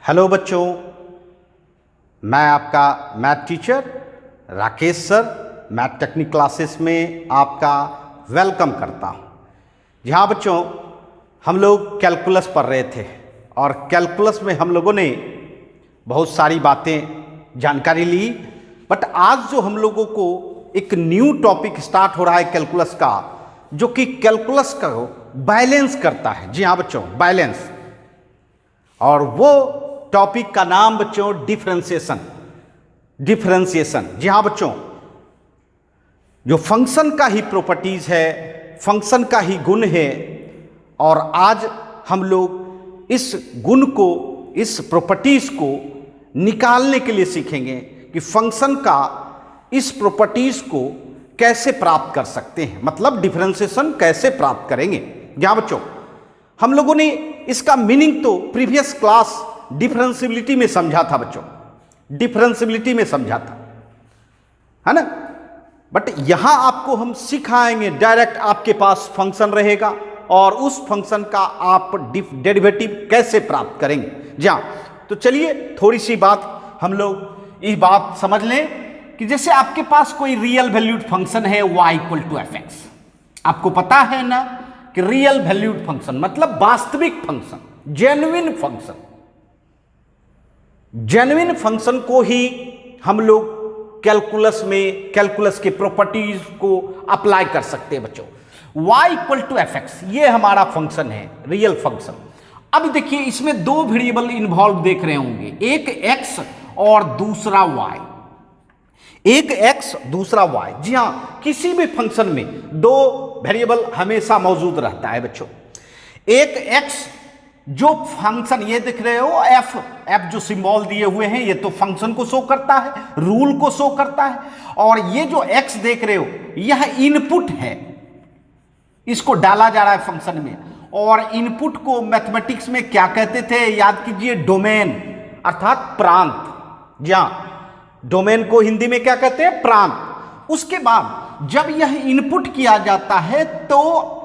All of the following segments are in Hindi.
हेलो बच्चों, मैं आपका math teacher Rakesh sir math technique classes में आपका वेलकम करता हूं। जहां बच्चों हम लोग कैलकुलस पढ़ रहे थे और कैलकुलस में हम लोगों ने बहुत सारी बातें जानकारी ली। बट आज जो हम लोगों को एक न्यू टॉपिक स्टार्ट हो रहा है कैलकुलस का, जो कि कैलकुलस का बैलेंस करता है। जी हाँ बच्चों, बैलेंस। और वो टॉपिक का नाम बच्चों डिफरेंशिएशन। डिफरेंशिएशन, जी हाँ बच्चों, जो फंक्शन का ही प्रॉपर्टीज है, फंक्शन का ही गुण है। और आज हम लोग इस गुण को, इस प्रॉपर्टीज को निकालने के लिए सीखेंगे कि फंक्शन का इस प्रॉपर्टीज को कैसे प्राप्त कर सकते हैं, मतलब डिफरेंशिएशन कैसे प्राप्त करेंगे। जी हाँ बच्चों, हम लोगों ने इसका मीनिंग तो प्रीवियस क्लास डिफरेंशिएबिलिटी में समझा था बच्चों, डिफरेंशिएबिलिटी में समझा था, है ना। बट यहां आपको हम सिखाएंगे, डायरेक्ट आपके पास फंक्शन रहेगा और उस फंक्शन का आप डेरिवेटिव कैसे प्राप्त करेंगे। जी हाँ, तो चलिए थोड़ी सी बात हम लोग इस बात समझ लें कि जैसे आपके पास कोई रियल वैल्यूड फंक्शन है y equal to F X. आपको पता है ना कि रियल वैल्यूड फंक्शन मतलब वास्तविक function, genuine function. Genuine function को ही हम लोग कैलकुलस में, कैलकुलस के प्रॉपर्टीज को अप्लाई कर सकते हैं बच्चों। y equal to F X, ये हमारा फंक्शन है, रियल फंक्शन। अब देखिए इसमें दो वेरिएबल इन्वॉल्व देख रहे होंगे, एक x और दूसरा y। एक x दूसरा y। जी हां, किसी भी फंक्शन में दो वेरिएबल हमेशा मौजूद रहता है बच्चों। एक x जो फंक्शन, ये दिख रहे हो f जो सिंबल दिए हुए हैं, ये तो फंक्शन को शो करता है, रूल को शो करता है। और ये जो x देख रहे हो, यह इनपुट है, इसको डाला जा रहा है फंक्शन में। और इनपुट को मैथमेटिक्स में क्या कहते थे, याद कीजिए, डोमेन अर्थात प्रांत। जी हां, डोमेन को हिंदी में क्या कहते हैं, प्रांत। उसके बाद जब यह इनपुट किया जाता है तो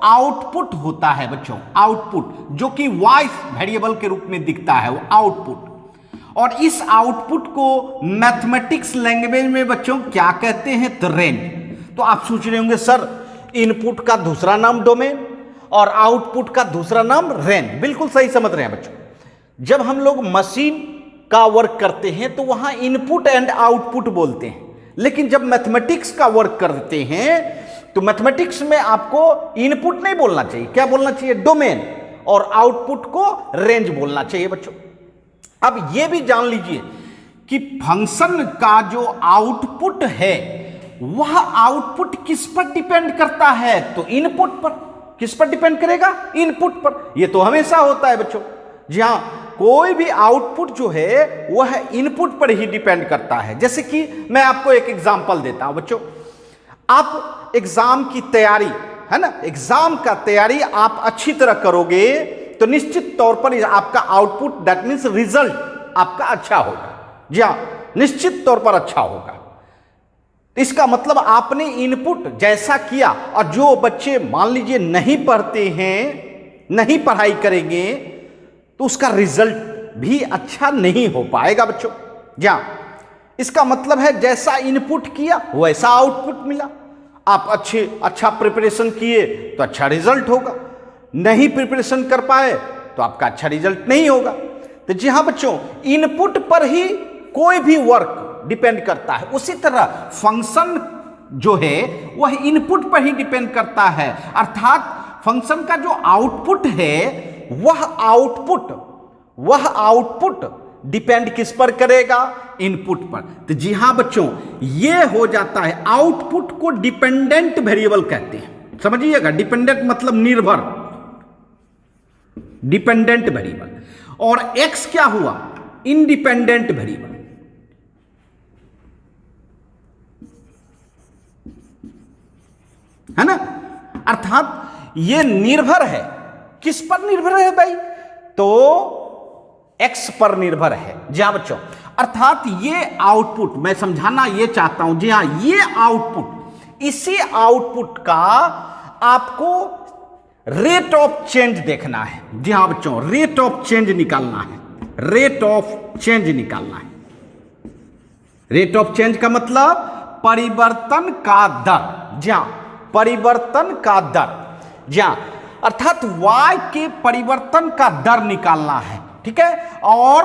आउटपुट होता है बच्चों, आउटपुट, जो कि वॉइस वेरिएबल के रूप में दिखता है, वो आउटपुट। और इस आउटपुट को मैथमेटिक्स लैंग्वेज में बच्चों क्या कहते हैं, तो रेंज। तो आप सोच रहे होंगे सर, इनपुट का दूसरा नाम डोमेन और आउटपुट का दूसरा नाम रेंज। बिल्कुल सही समझ रहे हैं बच्चों। जब हम लोग मशीन का वर्क करते हैं तो वहां इनपुट एंड आउटपुट बोलते हैं, लेकिन जब मैथमेटिक्स का वर्क करते हैं तो मैथमेटिक्स में आपको इनपुट नहीं बोलना चाहिए, क्या बोलना चाहिए, डोमेन, और आउटपुट को रेंज बोलना चाहिए बच्चों। अब यह भी जान लीजिए कि फंक्शन का जो आउटपुट है वह आउटपुट किस पर डिपेंड करता है, तो इनपुट पर। किस पर डिपेंड करेगा, इनपुट पर। यह तो हमेशा होता है बच्चों। जी हां, कोई भी आउटपुट जो है वह इनपुट पर ही डिपेंड करता है। जैसे कि मैं आपको एक एग्जांपल देता हूं बच्चों। आप एग्जाम की तैयारी, है ना, एग्जाम का तैयारी आप अच्छी तरह करोगे तो निश्चित तौर पर आपका आउटपुट, दैट मीन्स रिजल्ट आपका अच्छा होगा। जी हां, निश्चित तौर पर अच्छा होगा। इसका मतलब आपने इनपुट जैसा किया, और जो बच्चे मान लीजिए नहीं पढ़ते हैं, नहीं पढ़ाई करेंगे, तो उसका रिजल्ट भी अच्छा नहीं हो पाएगा बच्चों। जी, इसका मतलब है जैसा इनपुट किया वैसा आउटपुट मिला। आप अच्छा प्रिपरेशन किए तो अच्छा रिजल्ट होगा, नहीं प्रिपरेशन कर पाए तो आपका अच्छा रिजल्ट नहीं होगा। तो जी हाँ बच्चों, इनपुट पर ही कोई भी वर्क डिपेंड करता है। उसी तरह फंक्शन जो है वह इनपुट पर ही डिपेंड करता है, अर्थात फंक्शन का जो आउटपुट है वह आउटपुट डिपेंड किस पर करेगा, इनपुट पर। तो जी हां बच्चों, यह हो जाता है, आउटपुट को डिपेंडेंट वेरिएबल कहते हैं, समझिएगा। डिपेंडेंट मतलब निर्भर, डिपेंडेंट वेरिएबल। और एक्स क्या हुआ, इंडिपेंडेंट वेरिएबल, है ना। अर्थात यह निर्भर है, किस पर निर्भर है भाई, तो x पर निर्भर है। जी हाँ बच्चों, अर्थात ये आउटपुट, मैं समझाना ये चाहता हूं, जी हाँ, ये आउटपुट, इसी आउटपुट का आपको रेट ऑफ चेंज देखना है। जी हाँ बच्चों, रेट ऑफ चेंज निकालना है। रेट ऑफ चेंज निकालना है। रेट ऑफ चेंज का मतलब परिवर्तन का दर, जहां परिवर्तन का दर, जहां अर्थात y के परिवर्तन का दर निकालना है, ठीक है। और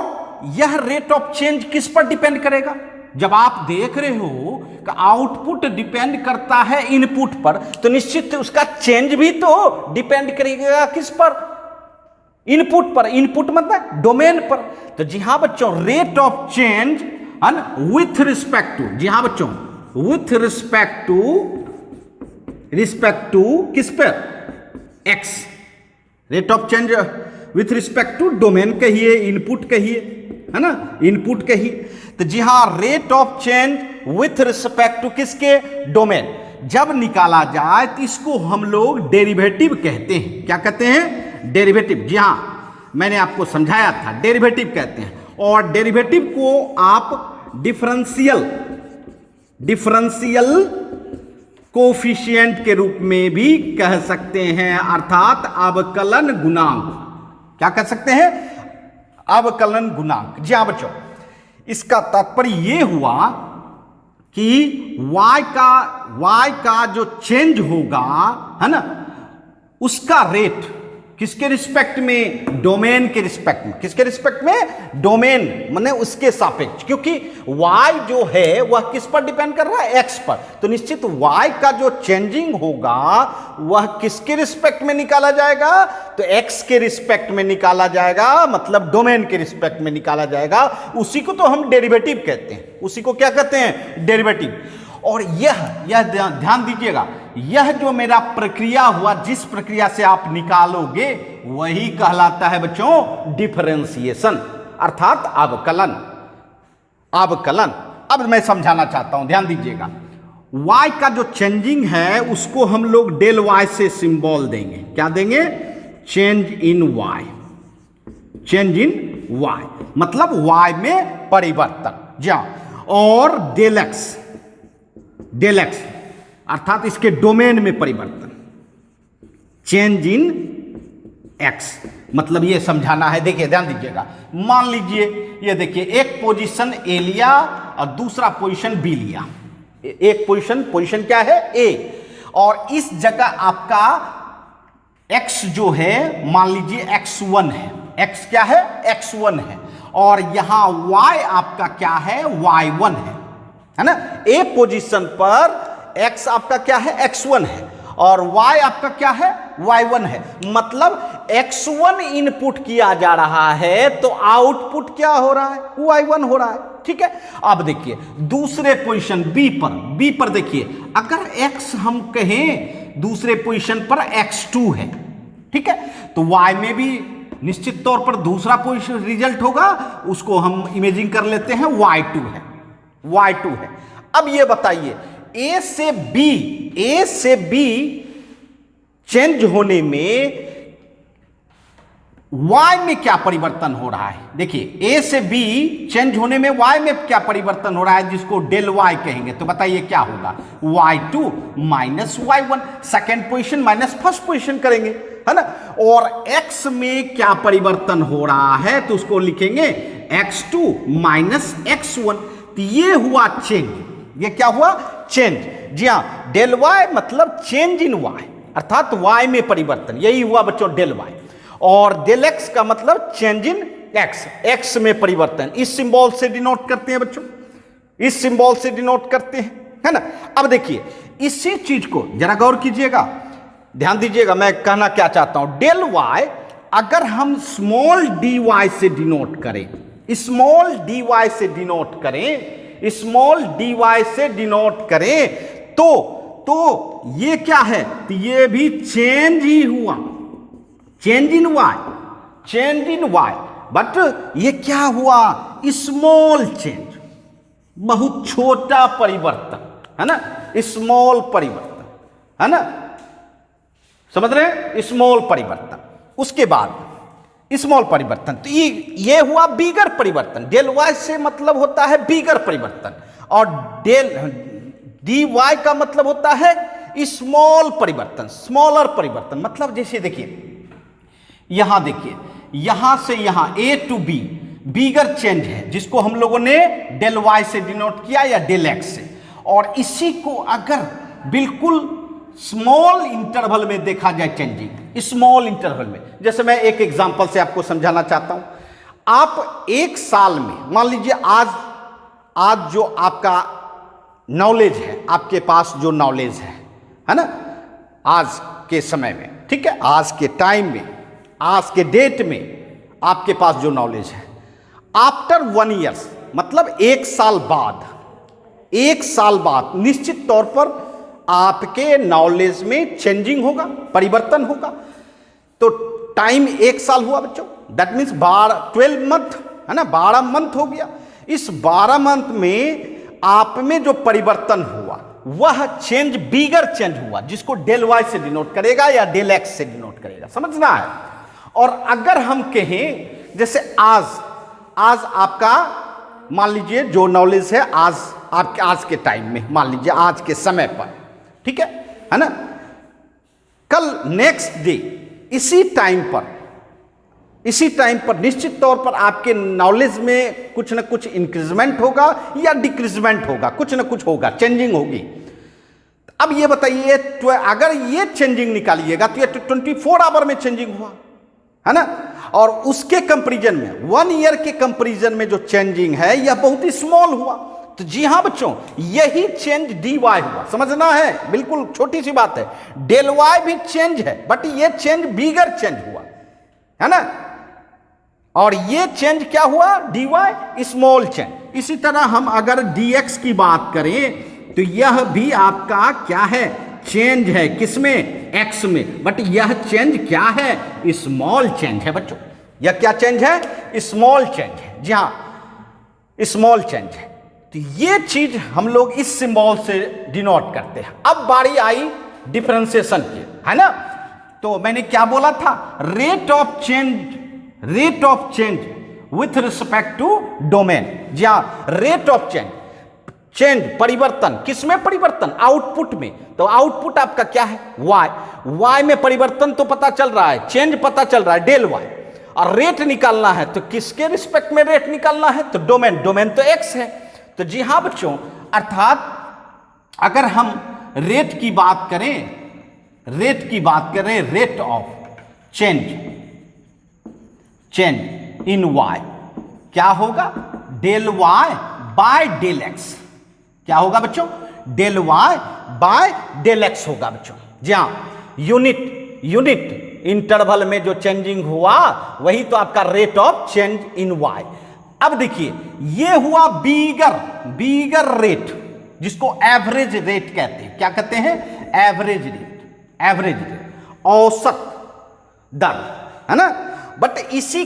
यह रेट ऑफ चेंज किस पर डिपेंड करेगा? जब आप देख रहे हो कि आउटपुट डिपेंड करता है इनपुट पर, तो निश्चित उसका चेंज भी तो डिपेंड करेगा किस पर? इनपुट पर। इनपुट मतलब डोमेन पर। तो जी हाँ बच्चों, rate of change with respect to, जी हाँ बच्चों, विथ रिस्पेक्ट टू किस पर? X. Rate of change with respect to domain कहिए, इनपुट कहिए, है ना, इनपुट कहिए। तो जी हाँ, rate of change with respect to किसके? डोमेन। जब निकाला जाए तो इसको हम लोग डेरिवेटिव कहते हैं। क्या कहते हैं? डेरिवेटिव। जी हाँ, मैंने आपको समझाया था, डेरिवेटिव कहते हैं। और डेरिवेटिव को आप डिफरेंशियल कोफिशिएंट के रूप में भी कह सकते हैं, अर्थात अवकलन गुणांक। क्या कह सकते हैं? अवकलन गुणांक। जी हाँ बच्चों, इसका तात्पर्य यह हुआ कि y का जो चेंज होगा, है ना, उसका रेट किसके रिस्पेक्ट में? डोमेन के रिस्पेक्ट में। किसके रिस्पेक्ट में? डोमेन माने उसके सापेक्ष, क्योंकि y जो है वह किस पर डिपेंड कर रहा है? x पर। तो निश्चित y का जो चेंजिंग होगा वह किसके रिस्पेक्ट में निकाला जाएगा? तो x के रिस्पेक्ट में निकाला जाएगा, मतलब डोमेन के रिस्पेक्ट में निकाला जाएगा। उसी को तो हम डेरिवेटिव कहते हैं। उसी को क्या कहते हैं? डेरिवेटिव। और यह ध्यान दीजिएगा, यह जो मेरा प्रक्रिया हुआ, जिस प्रक्रिया से आप निकालोगे वही कहलाता है बच्चों डिफरेंशिएशन, अर्थात अवकलन। अवकलन। अब मैं समझाना चाहता हूं, ध्यान दीजिएगा। y का जो चेंजिंग है उसको हम लोग डेल y से सिंबल देंगे। क्या देंगे? Change in y। Change in y मतलब y में परिवर्तन। जी हाँ। और डेल x अर्थात इसके डोमेन में परिवर्तन। चेंज इन x मतलब ये समझाना है। देखिए ध्यान दीजिएगा, मान लीजिए ये देखिए, एक पोजीशन A लिया और दूसरा पोजीशन B लिया। एक पोजीशन क्या है? A। और इस जगह आपका x जो है, मान लीजिए x1 है। x क्या है? x1 है। और यहां y आपका क्या है? y1 है ना। A पोजीशन पर x आपका क्या है? x1 है। और y आपका क्या है? y1 है। मतलब x1 इनपुट किया जा रहा है तो आउटपुट क्या हो रहा है? y1 हो रहा है। ठीक है। अब देखिए दूसरे पोजीशन B पर देखिए, अगर x हम कहें दूसरे पोजीशन पर x2 है, ठीक है, तो y में भी निश्चित तौर पर दूसरा पोजीशन रिजल्ट होगा, उसको हम इमेजिंग कर लेते हैं y2 है। y2 है। अब ये बताइए, A से B चेंज होने में y में क्या परिवर्तन हो रहा है? देखिए A से B चेंज होने में y में क्या परिवर्तन हो रहा है, जिसको डेल y कहेंगे। तो बताइए क्या होगा? y2 minus y1, second position minus first position करेंगे, है ना। और x में क्या परिवर्तन हो रहा है, तो उसको लिखेंगे x2 माइनस x1। तो ये हुआ चेंज। ये क्या हुआ? चेंज। जी हाँ, डेल y मतलब चेंज इन y, अर्थात y में परिवर्तन। यही हुआ बच्चों डेल y। और डेल x का मतलब चेंज इन x में परिवर्तन। इस सिंबल से डिनोट करते हैं बच्चों, इस सिंबल से डिनोट करते हैं, है ना। अब देखिए इसी चीज को जरा गौर कीजिएगा, ध्यान दीजिएगा मैं कहना क्या चाहता हूं। डेल y अगर हम स्मॉल dy से डिनोट करें, स्मॉल dy से डिनोट करें, स्मॉल dy से डिनोट करें, तो ये क्या है? तो ये भी चेंज ही हुआ, चेंज इन y। बट ये क्या हुआ? स्मॉल चेंज, बहुत छोटा परिवर्तन, है ना, स्मॉल परिवर्तन, है ना, समझ रहे हैं? स्मॉल परिवर्तन। उसके बाद स्मॉल परिवर्तन, तो ये हुआ बिगर परिवर्तन। डेल y से मतलब होता है बिगर परिवर्तन, और डेल dy का मतलब होता है स्मॉल परिवर्तन, स्मॉलर परिवर्तन। मतलब जैसे देखिए, यहां देखिए, यहां से यहां A to B bigger change है, जिसको हम लोगों ने डेल वाई से डिनोट किया या डेल एक्स से। और इसी को अगर बिल्कुल स्मॉल इंटरवल में देखा जाए चेंजिंग, स्मॉल इंटरवल में, जैसे मैं एक एग्जांपल से आपको समझाना चाहता हूं। आप एक साल में मान लीजिए आज जो आपका नॉलेज है, आपके पास जो नॉलेज है ना, आज के समय में, ठीक है, आज के टाइम में, आज के डेट में आपके पास जो नॉलेज है, आफ्टर 1 ईयर मतलब एक साल बाद निश्चित तौर पर आपके नॉलेज में चेंजिंग होगा, परिवर्तन होगा। तो टाइम 1 साल हुआ बच्चों, दैट मीन्स 12 मंथ है ना, 12 मंथ हो गया। इस 12 मंथ में आप में जो परिवर्तन हुआ वह चेंज, बिगर चेंज हुआ, जिसको डेल वाई से डिनोट करेगा या डेल एक्स से डिनोट करेगा, समझना है। और अगर हम कहें जैसे आज आपका मान लीजिए जो नॉलेज है आज के टाइम में, मान लीजिए आज के समय पर, ठीक है ना, कल नेक्स्ट डे इसी टाइम पर निश्चित तौर पर आपके नॉलेज में कुछ ना कुछ इंक्रीजमेंट होगा या डिक्रीजमेंट होगा, कुछ ना कुछ होगा, चेंजिंग होगी। अब ये बताइए, अगर ये चेंजिंग निकालिएगा तो ये 24 आवर में चेंजिंग हुआ है ना, और उसके कंपैरिजन में 1 ईयर के कंपैरिजन में जो चेंजिंग है यह बहुत ही स्मॉल हुआ। तो जी हाँ बच्चों, यही चेंज dy हुआ, समझना है, बिल्कुल छोटी सी बात है। डेल y भी चेंज है, बट ये चेंज बिगर चेंज हुआ है ना, और ये चेंज क्या हुआ, dy स्मॉल चेंज। इसी तरह हम अगर dx की बात करें तो यह भी आपका क्या है, चेंज है, किसमें, x में, बट यह चेंज क्या है, स्मॉल चेंज है बच्चों। यह क्या चेंज है, स्मॉल चेंज है, जी हाँ स्मॉल चेंज है। तो ये चीज हम लोग इस सिंबल से डिनोट करते हैं। अब बारी आई डिफरेंशिएशन की, है ना। तो मैंने क्या बोला था, rate of change with respect to domain. जी हाँ, रेट ऑफ चेंज परिवर्तन, किसमें परिवर्तन, आउटपुट में। तो आउटपुट आपका क्या है, y में परिवर्तन तो पता चल रहा है, चेंज पता चल रहा है डेल y, और रेट निकालना है तो किसके रिस्पेक्ट में रेट निकालना है, तो डोमेन तो x है। तो जी हाँ बच्चों, अर्थात अगर हम रेट की बात करें, rate of change in y क्या होगा, del y by del x। क्या होगा बच्चों, del y by del x होगा बच्चों। जी हाँ, यूनिट इंटरवल में जो चेंजिंग हुआ वही तो आपका rate of change in y। अब देखिए, ये हुआ बिगर रेट, जिसको एवरेज रेट कहते हैं। क्या कहते हैं, एवरेज रेट, औसत दर, है ना। बट इसी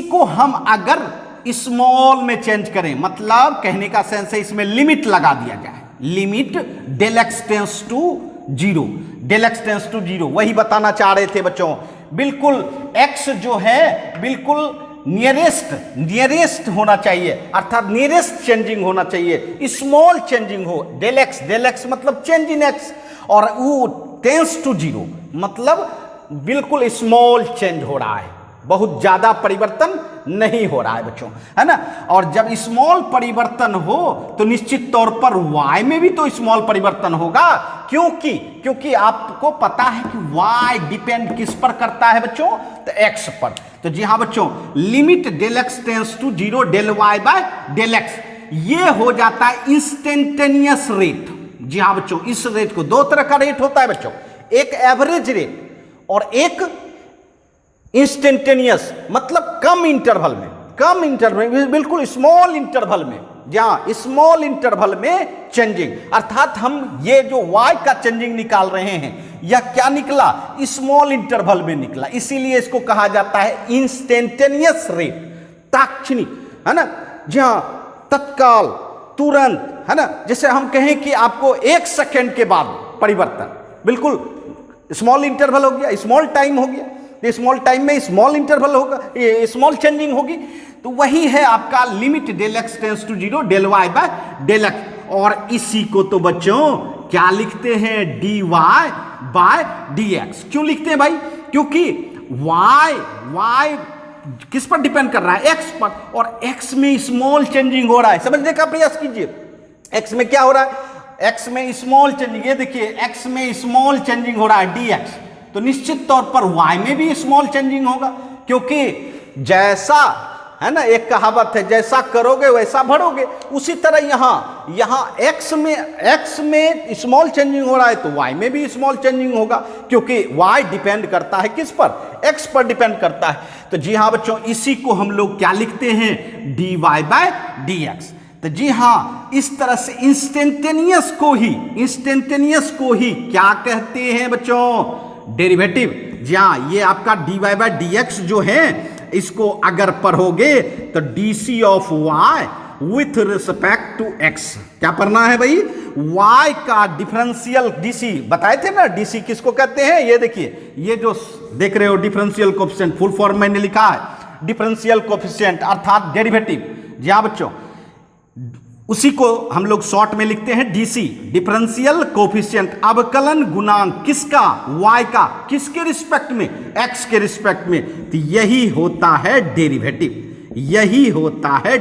को हम अगर स्मॉल में चेंज करें, मतलब कहने का सेंस है इसमें लिमिट लगा दिया जाए, limit del X tends to zero, वही बताना चाह रहे थे बच्चों। बिल्कुल x जो है बिल्कुल नियरेस्ट होना चाहिए, अर्थात नियरेस्ट चेंजिंग होना चाहिए, स्मॉल चेंजिंग हो। डेल एक्स मतलब चेंज इन x, और वो टेंस टू जीरो मतलब बिल्कुल स्मॉल चेंज हो रहा है, बहुत ज्यादा परिवर्तन नहीं हो रहा है बच्चों, है ना। और जब स्मॉल परिवर्तन हो तो निश्चित तौर पर y में भी तो स्मॉल परिवर्तन होगा, क्योंकि आपको पता है कि y डिपेंड किस पर करता है बच्चों, तो x पर। तो जी हाँ बच्चों, limit del X tends to zero del y by del X, ये हो जाता है इंस्टेंटेनियस रेट। जी हाँ बच्चों, इस रेट को 2 तरह का रेट होता है बच्चों, एक एवरेज रेट और एक इंस्टेंटेनियस, मतलब कम इंटरवल में, बिल्कुल स्मॉल इंटरवल में, जहां स्मॉल इंटरवल में चेंजिंग। अर्थात हम ये जो y का चेंजिंग निकाल रहे हैं, यह क्या निकला, स्मॉल इंटरवल में निकला, इसीलिए इसको कहा जाता है इंस्टेंटेनियस रेट, तात्क्षणिक, है ना। जहां तत्काल, तुरंत, है ना। जैसे हम कहें कि आपको 1 सेकेंड के बाद परिवर्तन, बिल्कुल स्मॉल इंटरवल हो गया, स्मॉल टाइम हो गया, स्मॉल टाइम में स्मॉल इंटरवल होगा, स्मॉल चेंजिंग होगी। तो वही है आपका limit del X tends to zero del Y by del X. और इसी को तो बच्चों क्या लिखते हैं, dy बाय dx। क्यों लिखते हैं भाई, क्योंकि y किस पर डिपेंड कर रहा है? एक्स पर, और एक्स में स्मॉल चेंजिंग हो रहा है। समझने का प्रयास कीजिए, एक्स में क्या हो रहा है? एक्स में स्मॉल चेंजिंग, ये देखिए एक्स में स्मॉल चेंजिंग हो रहा है dx, तो निश्चित तौर पर y में भी स्मॉल चेंजिंग होगा, क्योंकि जैसा है ना, एक कहावत है, जैसा करोगे वैसा भरोगे। उसी तरह यहाँ x में स्मॉल चेंजिंग हो रहा है तो y में भी स्मॉल चेंजिंग होगा, क्योंकि y डिपेंड करता है किस पर? x पर डिपेंड करता है। तो जी हाँ बच्चों, इसी को हम लोग क्या लिखते हैं? dy/dx। तो जी हाँ, इस तरह से इंस्टेंटेनियस को ही क्या कहते हैं बच्चों? डेरिवेटिव। जी हाँ, ये आपका dy/dx जो है, इसको अगर पढ़ोगे तो dc of y with respect to x, क्या पढ़ना है भाई? y का डिफरेंशियल dc, बताए थे ना dc किसको कहते हैं? ये देखिए, ये जो देख रहे हो डिफरेंशियल कोफिशिएंट, फुल फॉर्म मैंने लिखा है डिफरेंशियल कोफिशिएंट अर्थात डेरिवेटिव। जी हाँ बच्चों, उसी को हम लोग शॉर्ट में लिखते हैं डीसी, डिफरेंशियल कोफिशिएंट, अवकलन गुणांक किसका? y का। किसके रिस्पेक्ट में? x के रिस्पेक्ट में। तो यही होता है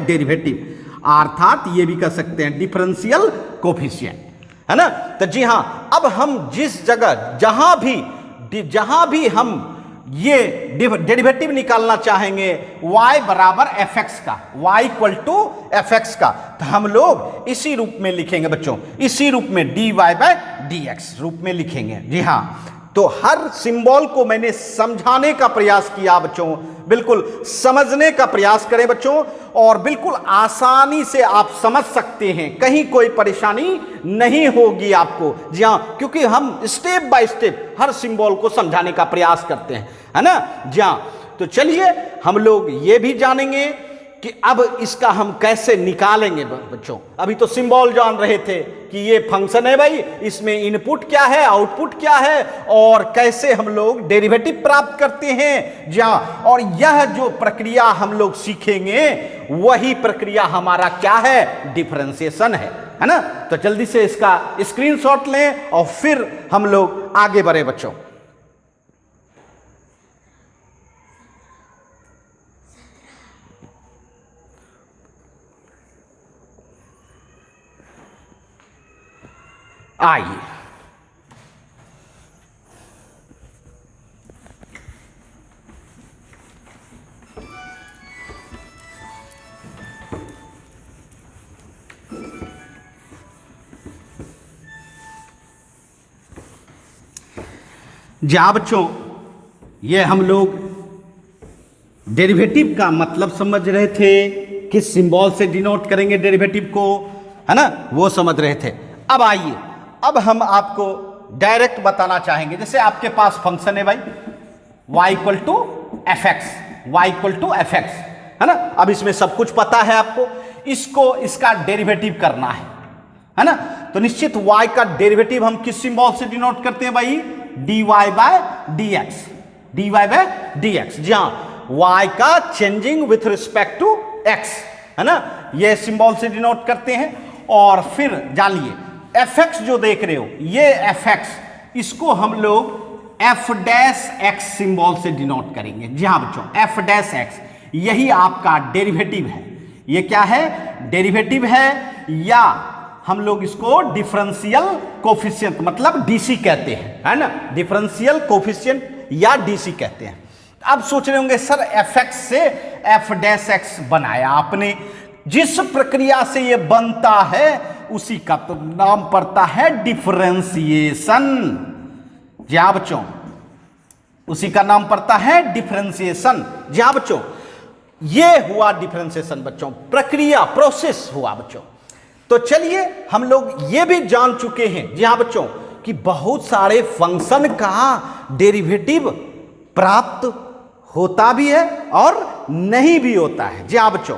डेरिवेटिव, अर्थात ये भी कह सकते हैं डिफरेंशियल कोफिशिएंट, है ना। तो जी हां, अब हम जिस जगह जहां भी हम ये डेरिवेटिव निकालना चाहेंगे y बराबर fx का, y इक्वल टू fx का, तो हम लोग इसी रूप में लिखेंगे बच्चों, इसी रूप में dy/dx रूप में लिखेंगे। जी हाँ, तो हर सिंबल को मैंने समझाने का प्रयास किया बच्चों, बिल्कुल समझने का प्रयास करें बच्चों, और बिल्कुल आसानी से आप समझ सकते हैं, कहीं कोई परेशानी नहीं होगी आपको। जी हाँ, क्योंकि हम step by step her symbol को समझाने का प्रयास करते हैं, है ना। जी हाँ, तो चलिए हम लोग ये भी जानेंगे कि अब इसका हम कैसे निकालेंगे बच्चों। अभी तो सिंबल जान रहे थे कि ये फंक्शन है भाई, इसमें इनपुट क्या है, आउटपुट क्या है, और कैसे हम लोग डेरिवेटिव प्राप्त करते हैं। जी हाँ, और यह जो प्रक्रिया हम लोग सीखेंगे वही प्रक्रिया हमारा क्या है? डिफरेंशिएशन है ना। तो जल्दी से इसका स्क्रीनशॉट लें और फिर हम लोग आगे बढ़े बच्चों। आइए, जी हाँ बच्चों, ये हम लोग डेरिवेटिव का मतलब समझ रहे थे, किस सिंबल से डिनोट करेंगे डेरिवेटिव को, है ना, वो समझ रहे थे। अब आइए, अब हम आपको डायरेक्ट बताना चाहेंगे। जैसे आपके पास फंक्शन है भाई y equal to F X, है ना। अब इसमें सब कुछ पता है आपको, इसका डेरिवेटिव करना है ना। तो निश्चित y का डेरिवेटिव हम किस सिंबल से डिनोट करते हैं भाई? dy/dx। जी हाँ, y का changing with respect to x, है ना, ये सिंबल से डिनोट करते हैं। और फिर जानिए fx जो देख रहे हो, ये fx, इसको हम लोग f' सिंबल से डिनोट करेंगे। जी हाँ बच्चों, f', यही आपका डेरिवेटिव है। ये क्या है? डेरिवेटिव है, या हम लोग इसको डिफरेंशियल कोफिशिएंट मतलब डीसी कहते हैं, है ना। डिफरेंशियल कोफिशिएंट या डीसी कहते हैं। अब सोच रहे होंगे सर fx से f' बनाया आपने, जिस प्रक्रिया से ये बनता है उसी का तो नाम पड़ता है डिफरेंशिएशन। जी हाँ बच्चों, उसी का नाम पड़ता है डिफरेंशिएशन। जी हाँ बच्चों, ये हुआ डिफरेंशिएशन बच्चों, प्रक्रिया, प्रोसेस हुआ बच्चों। तो चलिए हम लोग ये भी जान चुके हैं, जी हाँ बच्चों, कि बहुत सारे फंक्शन का डेरिवेटिव प्राप्त होता भी है और नहीं भी होता है। जी हाँ बच्चों,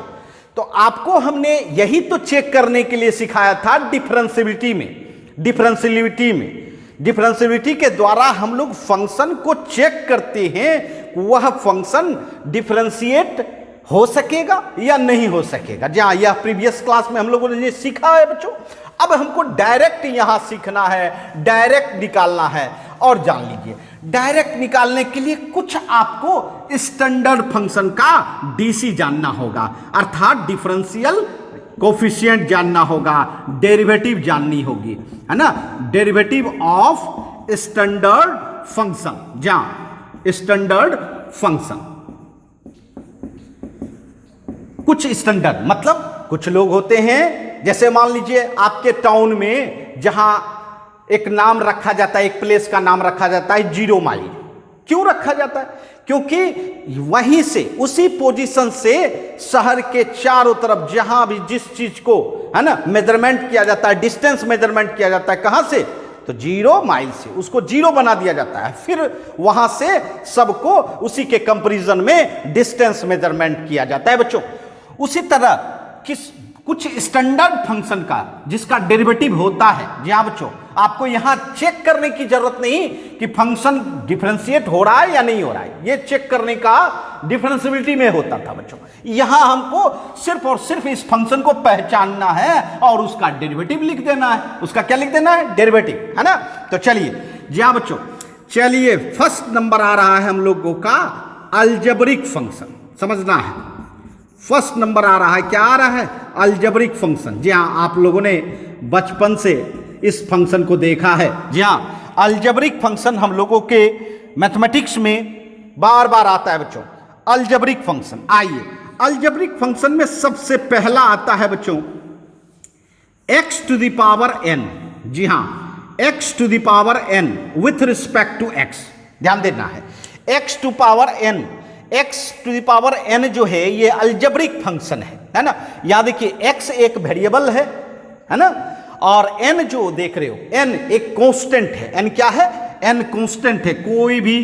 तो आपको हमने यही तो चेक करने के लिए सिखाया था डिफरेंशियलिटी के द्वारा हम लोग फंक्शन को चेक करते हैं, वह फंक्शन डिफरेंशिएट हो सकेगा या नहीं हो सकेगा। जी हाँ, यह प्रीवियस क्लास में हम लोगों ने ये सीखा है बच्चों। अब हमको डायरेक्ट यहां सीखना है, डायरेक्ट निकालना है। और जान लीजिए, डायरेक्ट निकालने के लिए कुछ आपको स्टैंडर्ड फंक्शन का डीसी जानना होगा, अर्थात डिफरेंशियल कोफिशिएंट जानना होगा, डेरिवेटिव जाननी होगी, है ना, डेरिवेटिव ऑफ स्टैंडर्ड फंक्शन, जहां स्टैंडर्ड फंक्शन, कुछ स्टैंडर्ड मतलब कुछ लोग होते हैं, जैसे मान लीजिए आपके टाउन में जहां एक नाम रखा जाता है, एक प्लेस का नाम रखा जाता है 0 माइल। क्यों रखा जाता है? क्योंकि वहीं से, उसी पोजीशन से शहर के चारों तरफ जहां भी जिस चीज को, है ना, मेजरमेंट किया जाता है, डिस्टेंस मेजरमेंट किया जाता है, कहां से? तो 0 माइल से उसको 0 बना दिया जाता है, फिर वहां से सबको उसी के कंपैरिजन में डिस्टेंस मेजरमेंट किया जाता है बच्चों। उसी तरह कुछ स्टैंडर्ड फंक्शन का जिसका डेरिवेटिव होता है, जी हाँ बच्चों, आपको यहां चेक करने की जरूरत नहीं कि फंक्शन डिफरेंशिएट हो रहा है या नहीं हो रहा है, ये चेक करने का डिफरेंशिएबिलिटी में होता था बच्चों। यहां हमको सिर्फ और सिर्फ इस फंक्शन को पहचानना है और उसका डेरिवेटिव लिख देना है। उसका क्या लिख देना है? डेरिवेटिव, है ना। तो चलिए, जी हाँ बच्चों, चलिए फर्स्ट नंबर आ रहा है हम लोगों का अलजेब्रिक फंक्शन, समझना है। फर्स्ट नंबर आ रहा है, क्या आ रहा है? Algebraic function. जी हाँ, आप लोगों ने बचपन से इस फंक्शन को देखा है। जी हाँ, अलजेब्रिक फंक्शन हम लोगों के मैथमेटिक्स में बार बार आता है बच्चों, अलजेब्रिक फंक्शन। आइए, अलजेब्रिक फंक्शन में सबसे पहला आता है बच्चों x to the power n। जी हाँ, x to the power n with respect to x, ध्यान देना है, x to power n, x to the power n जो है ये अलजेब्रिक फंक्शन है ना। यहां देखिए x एक वेरिएबल है ना, और n जो देख रहे हो n एक कांस्टेंट है। n क्या है? n कांस्टेंट है, कोई भी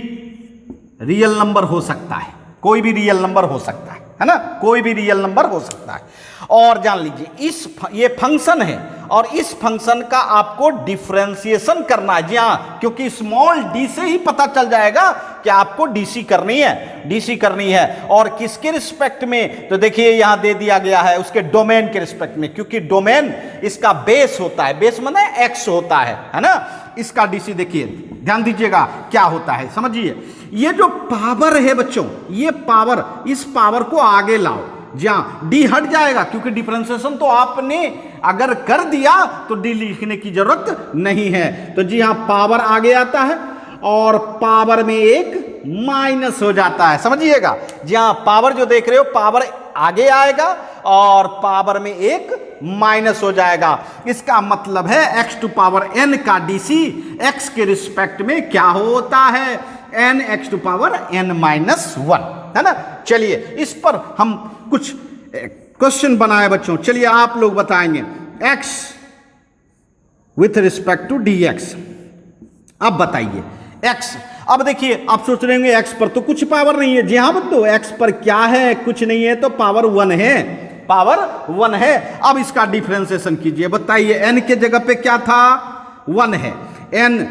रियल नंबर हो सकता है, कोई भी रियल नंबर हो सकता है ना, कोई भी रियल नंबर हो सकता है। और जान लीजिए ये फंक्शन है और इस फंक्शन का आपको डिफरेंशिएशन करना है। जी हाँ, क्योंकि स्मॉल डी से ही पता चल जाएगा कि आपको डीसी करनी है, डीसी करनी है। और किसके रिस्पेक्ट में? तो देखिए यहां दे दिया गया है उसके डोमेन के रिस्पेक्ट में, क्योंकि डोमेन इसका बेस होता है, बेस माने एक्स होता है ना। इसका डीसी देखिए, ध्यान दीजिएगा क्या होता है, समझिए। ये जो पावर है बच्चों, ये पावर, इस पावर को आगे लाओ, जहां डी हट जाएगा, क्योंकि डिफरेंशिएशन तो आपने अगर कर दिया तो डी लिखने की जरूरत नहीं है। तो जी हाँ, पावर आगे आता है और पावर में एक माइनस हो जाता है, समझिएगा। जी हाँ, पावर जो देख रहे हो, पावर आगे आएगा और पावर में एक माइनस हो जाएगा। इसका मतलब है x टू पावर n का डीसी x के रिस्पेक्ट में क्या होता है? n x to power n minus 1, है ना। चलिए इस पर हम कुछ क्वेश्चन बनाए बच्चों, चलिए आप लोग बताएंगे। x with respect to dx, अब बताइए x। अब देखिए, आप सोच रहे होंगे x पर तो कुछ पावर नहीं है। जी हाँ बच्चों, x पर क्या है? कुछ नहीं है, तो पावर 1 है, पावर 1 है। अब इसका डिफरेंशिएशन कीजिए, बताइए n के जगह पे क्या था? 1 है, n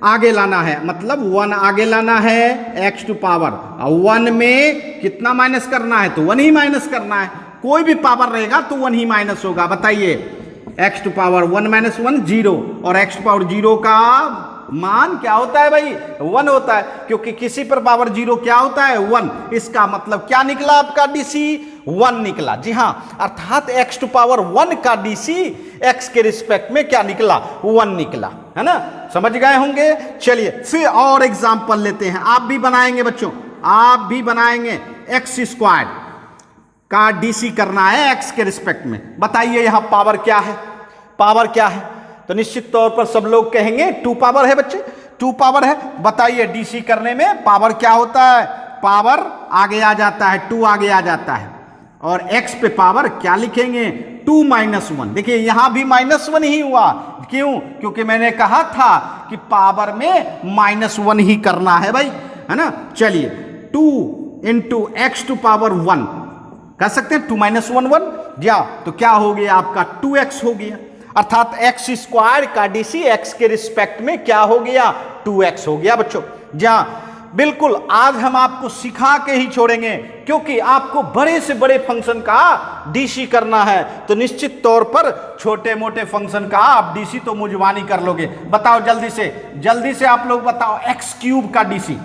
आगे लाना है, मतलब 1 आगे लाना है, x टू पावर 1 में कितना माइनस करना है? तो 1 ही माइनस करना है। कोई भी पावर रहेगा तो 1 ही माइनस होगा। बताइए, x टू पावर 1 माइनस 1 0, और x टू पावर 0 का मान क्या होता है भाई? 1 होता है, क्योंकि किसी पर पावर 0 क्या होता है? 1। इसका मतलब क्या निकला आपका डीसी? 1 निकला। जी हाँ, अर्थात x टू पावर 1 का डीसी x के रिस्पेक्ट में क्या निकला? 1 निकला, है ना। समझ गए होंगे। चलिए फिर और एग्जांपल लेते हैं, आप भी बनाएंगे बच्चों, आप भी बनाएंगे। x स्क्वायर का डीसी करना है x के रिस्पेक्ट में। बताइए यहां पावर क्या है? पावर क्या है? तो निश्चित तौर पर सब लोग कहेंगे 2 पावर है बच्चे, 2 पावर है। बताइए डीसी करने में पावर क्या होता है? पावर आगे आ जाता है, 2 आगे आ जाता है, और x पे पावर क्या लिखेंगे? 2 माइनस 1। देखिए यहां भी माइनस 1 ही हुआ, क्यों? क्योंकि मैंने कहा था कि पावर में -1 ही करना है भाई, है ना। चलिए 2 इंटू एक्स टू पावर 1 कह सकते हैं, 2 माइनस 1 1, या तो क्या हो गया आपका? 2x हो गया। अर्थात x स्क्वायर का डीसी x के रिस्पेक्ट में क्या हो गया? 2x हो गया बच्चों। जहां बिल्कुल आज हम आपको सिखा के ही छोड़ेंगे, क्योंकि आपको बड़े से बड़े फंक्शन का डीसी करना है तो निश्चित तौर पर छोटे मोटे फंक्शन का आप डीसी तो मुंजवानी कर लोगे। बताओ जल्दी से आप लोग बताओ एक्स क्यूब का डीसी।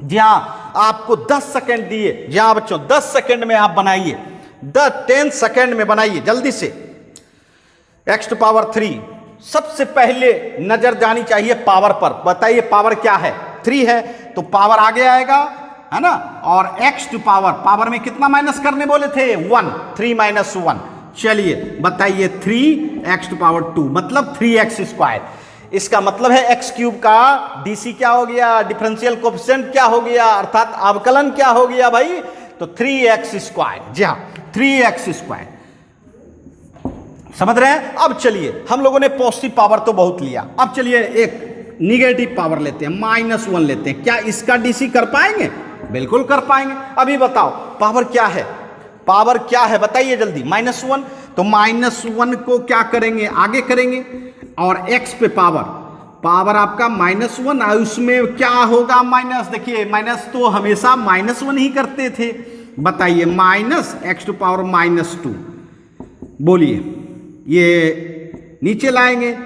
जहां आपको 10 सेकंड दिए, जहां बच्चों 10 सेकंड में आप बनाइए, 10 सेकंड में बनाइए जल्दी से। x टू पावर 3, सबसे पहले नजर जानी चाहिए पावर पर। बताइए पावर क्या है? 3 है तो पावर आगे आएगा, है ना। और x टू पावर में कितना माइनस करने बोले थे? 1, 3 माइनस 1। चलिए बताइए 3x टू पावर 2 मतलब 3x स्क्वायर। इसका मतलब है x क्यूब का डीसी क्या हो गया? डिफरेंशियल कोएफिशिएंट क्या हो गया? अर्थात अवकलन क्या हो गया भाई? तो 3x स्क्वायर। जी हाँ 3x स्क्वायर, समझ रहे हैं। अब चलिए हम लोगों ने पॉजिटिव पावर तो बहुत लिया, अब चलिए एक निगेटिव पावर लेते हैं, -1 लेते हैं। क्या इसका डीसी कर पाएंगे? बिल्कुल कर पाएंगे। अभी बताओ पावर क्या है? पावर क्या है बताइए जल्दी। -1, तो -1 को क्या करेंगे? आगे करेंगे। और x पे पावर आपका -1, और उसमें क्या होगा? माइनस। देखिए माइनस तो हमेशा -1 ही करते थे। बताइए -x टू पावर -2, बोलिए ये नीचे लाएंगे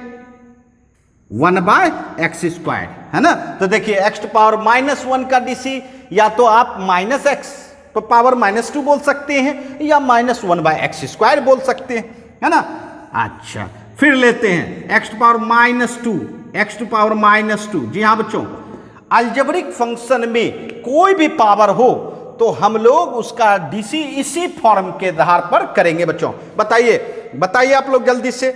1/x स्क्वायर, है ना। तो देखिए x टू पावर -1 का डीसी या तो आप -x तो पावर -2 बोल सकते हैं या -1/x स्क्वायर बोल हैं, है ना। अच्छा फिर लेते हैं x to power -2, x to power -2। जी हाँ बच्चों, अलजेब्रिक फंक्शन में कोई भी पावर हो तो हम लोग उसका डीसी इसी फॉर्म के आधार पर करेंगे बच्चों। बताइए आप लोग जल्दी से।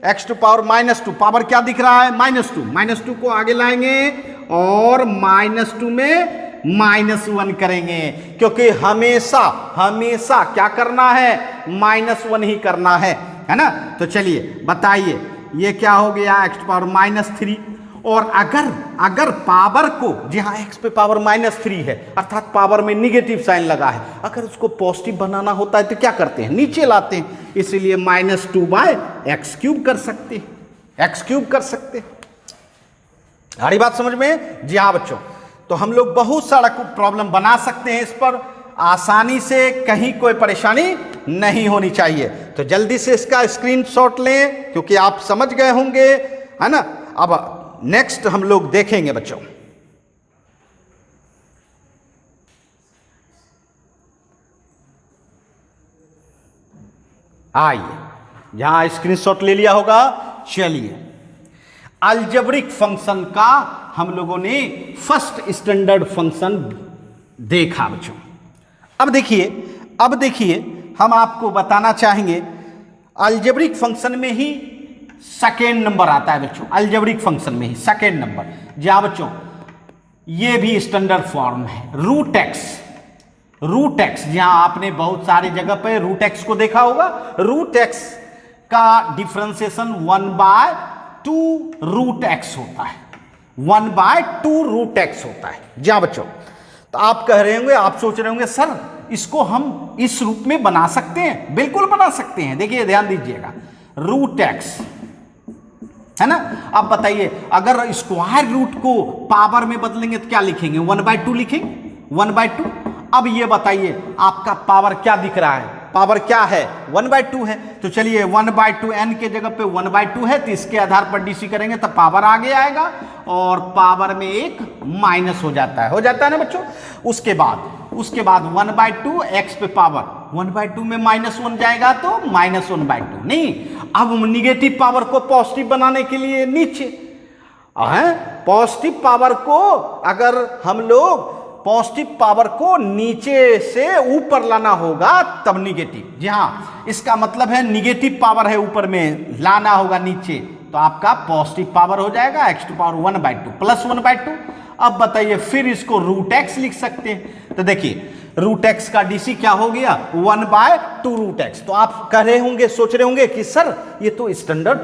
x टू पावर -2, पावर क्या दिख रहा है? -2 को आगे लाएंगे और -2 में -1 करेंगे, क्योंकि हमेशा क्या करना है? -1 ही करना है ना। तो चलिए बताइए ये क्या हो गया? x to power -3। और अगर पावर को, जी हाँ x पे पावर -3 है अर्थात पावर में निगेटिव साइन लगा है, अगर उसको पॉजिटिव बनाना होता है तो क्या करते हैं? नीचे लाते हैं। इसलिए -2/x³ कर सकते हैं। आ रही बात समझ में? जी हाँ बच्चों, तो हम लोग बहुत सारा प्रॉब्लम बना सकते हैं इस पर आसानी से, कहीं कोई परेशानी नहीं होनी चाहिए। तो जल्दी से इसका स्क्रीनशॉट लें, क्योंकि आप समझ गए होंगे, है ना। अब नेक्स्ट हम लोग देखेंगे बच्चों। आइए, यहां स्क्रीनशॉट ले लिया होगा। चलिए अलजेब्रिक फंक्शन का हम लोगों ने फर्स्ट स्टैंडर्ड फंक्शन देखा बच्चों। अब देखिए हम आपको बताना चाहेंगे अलजेब्रिक फंक्शन में ही सेकेंड नंबर आता है बच्चों। अलजेब्रिक फंक्शन में ही सेकेंड नंबर। जहां बच्चों ये भी स्टैंडर्ड फॉर्म है, रूट एक्स। जहां आपने बहुत सारी जगह पे रूट एक्स को देखा होगा। रूट एक्स का डिफरेंशिएशन 1/2 रूट एक्स होता है। 1/2 रूट एक्स होता है। जहां बच्चों तो आप कह रहे होंगे, आप सोच रहे होंगे सर इसको हम इस रूप में बना सकते हैं? बिल्कुल बना सकते हैं। देखिए ध्यान दीजिएगा, रूट एक्स है ना। अब बताइए अगर स्क्वायर रूट को पावर में बदलेंगे तो क्या लिखेंगे? 1/2 लिखेंगे, 1/2। अब ये बताइए आपका पावर क्या दिख रहा है? पावर क्या है? 1/2 है। तो चलिए 1/2 n के जगह पे 1/2 है, तो इसके आधार पर डीसी करेंगे तो पावर आगे आएगा और पावर में एक माइनस हो जाता है ना बच्चों। उसके बाद 1/2 x पे पावर 1/2 में -1 जाएगा तो -1/2 नहीं। अब निगेटिव पावर को पॉजिटिव बनाने के लिए नीचे पॉजिटिव पावर को, अगर हम लोग पॉजिटिव पावर को नीचे से ऊपर लाना होगा तब निगेटिव। जी हाँ, इसका मतलब है निगेटिव पावर है ऊपर में, लाना होगा नीचे, तो आपका पॉजिटिव पावर हो जाएगा x टू पावर 1/2 प्लस 1/2। अब बताइए फिर इसको रूट एक्स लिख सकते हैं। तो देखिए रूट एक्स का डीसी क्या हो गया? 1/2 रूट एक्स। तो आप कह रहे होंगे, सोच रहे होंगे कि सर ये तो स्टैंडर्ड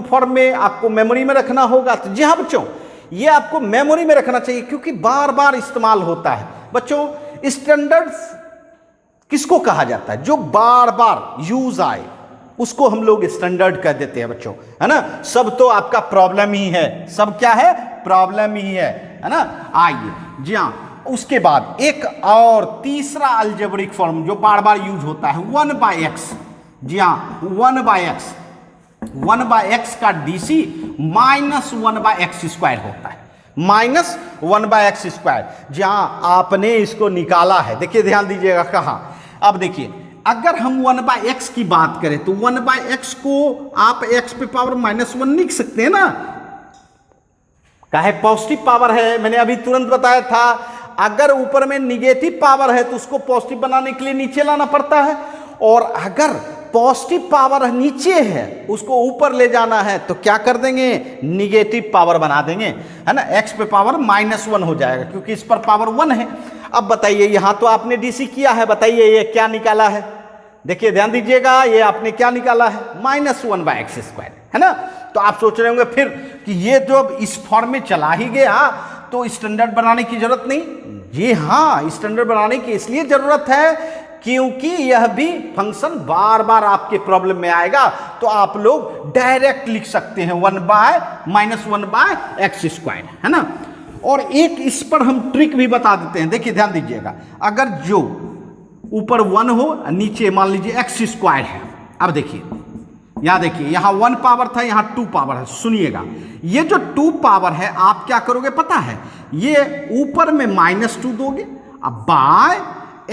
फॉर्म में आपको मेमोरी में रखना होगा। तो जी हाँ बच्चों, ये आपको मेमोरी में रखना चाहिए क्योंकि बार बार इस्तेमाल होता है। बच्चों स्टैंडर्ड किसको कहा जाता है? जो बार बार यूज आए उसको हम लोग स्टैंडर्ड कह देते हैं बच्चों, है ना। सब तो आपका प्रॉब्लम ही है, सब क्या है? प्रॉब्लम ही है ना। आइए जी हाँ, उसके बाद एक और तीसरा अलजेब्रिक फॉर्म जो बार बार यूज होता है 1/x। जी हाँ, 1/x, 1/x का DC -1/x² होता है, -1/x²। जहां आपने इसको निकाला है, देखिए ध्यान दीजिएगा कहां। अब देखिए, अगर हम 1/x की बात करें तो 1/x को आप x पे पावर -1 लिख सकते हैं ना, काहे पॉजिटिव पावर है, मैंने अभी तुरंत बताया था। अगर ऊपर में निगेटिव पावर है तो उसको पॉजिटिव बनाने के लिए नीचे लाना पड़ता है, और अगर पॉजिटिव पावर नीचे है उसको ऊपर ले जाना है तो क्या कर देंगे, निगेटिव पावर बना देंगे, है ना। x पे पावर -1 हो जाएगा क्योंकि इस पर पावर 1 है। अब बताइए, यहां तो आपने DC किया है, बताइए ये क्या निकाला है। देखिए ध्यान दीजिएगा, ये आपने क्या निकाला है, -1/x², है ना। तो आप सोच रहे होंगे फिर कि ये जो इस फॉर्म में चला ही गया तो स्टैंडर्ड बनाने की जरूरत नहीं। जी हाँ, स्टैंडर्ड बनाने की इसलिए जरूरत है क्योंकि यह भी फंक्शन बार बार आपके प्रॉब्लम में आएगा, तो आप लोग डायरेक्ट लिख सकते हैं 1/-1/x², है ना। और एक इस पर हम ट्रिक भी बता देते हैं, देखिए ध्यान दीजिएगा। अगर जो ऊपर 1 हो, नीचे मान लीजिए x² है। अब देखिए, यहां देखिए, यहां 1 पावर था, यहां 2 पावर है। सुनिएगा, ये जो 2 पावर है आप क्या करोगे पता है, ये ऊपर में -2 दोगे, अब बाय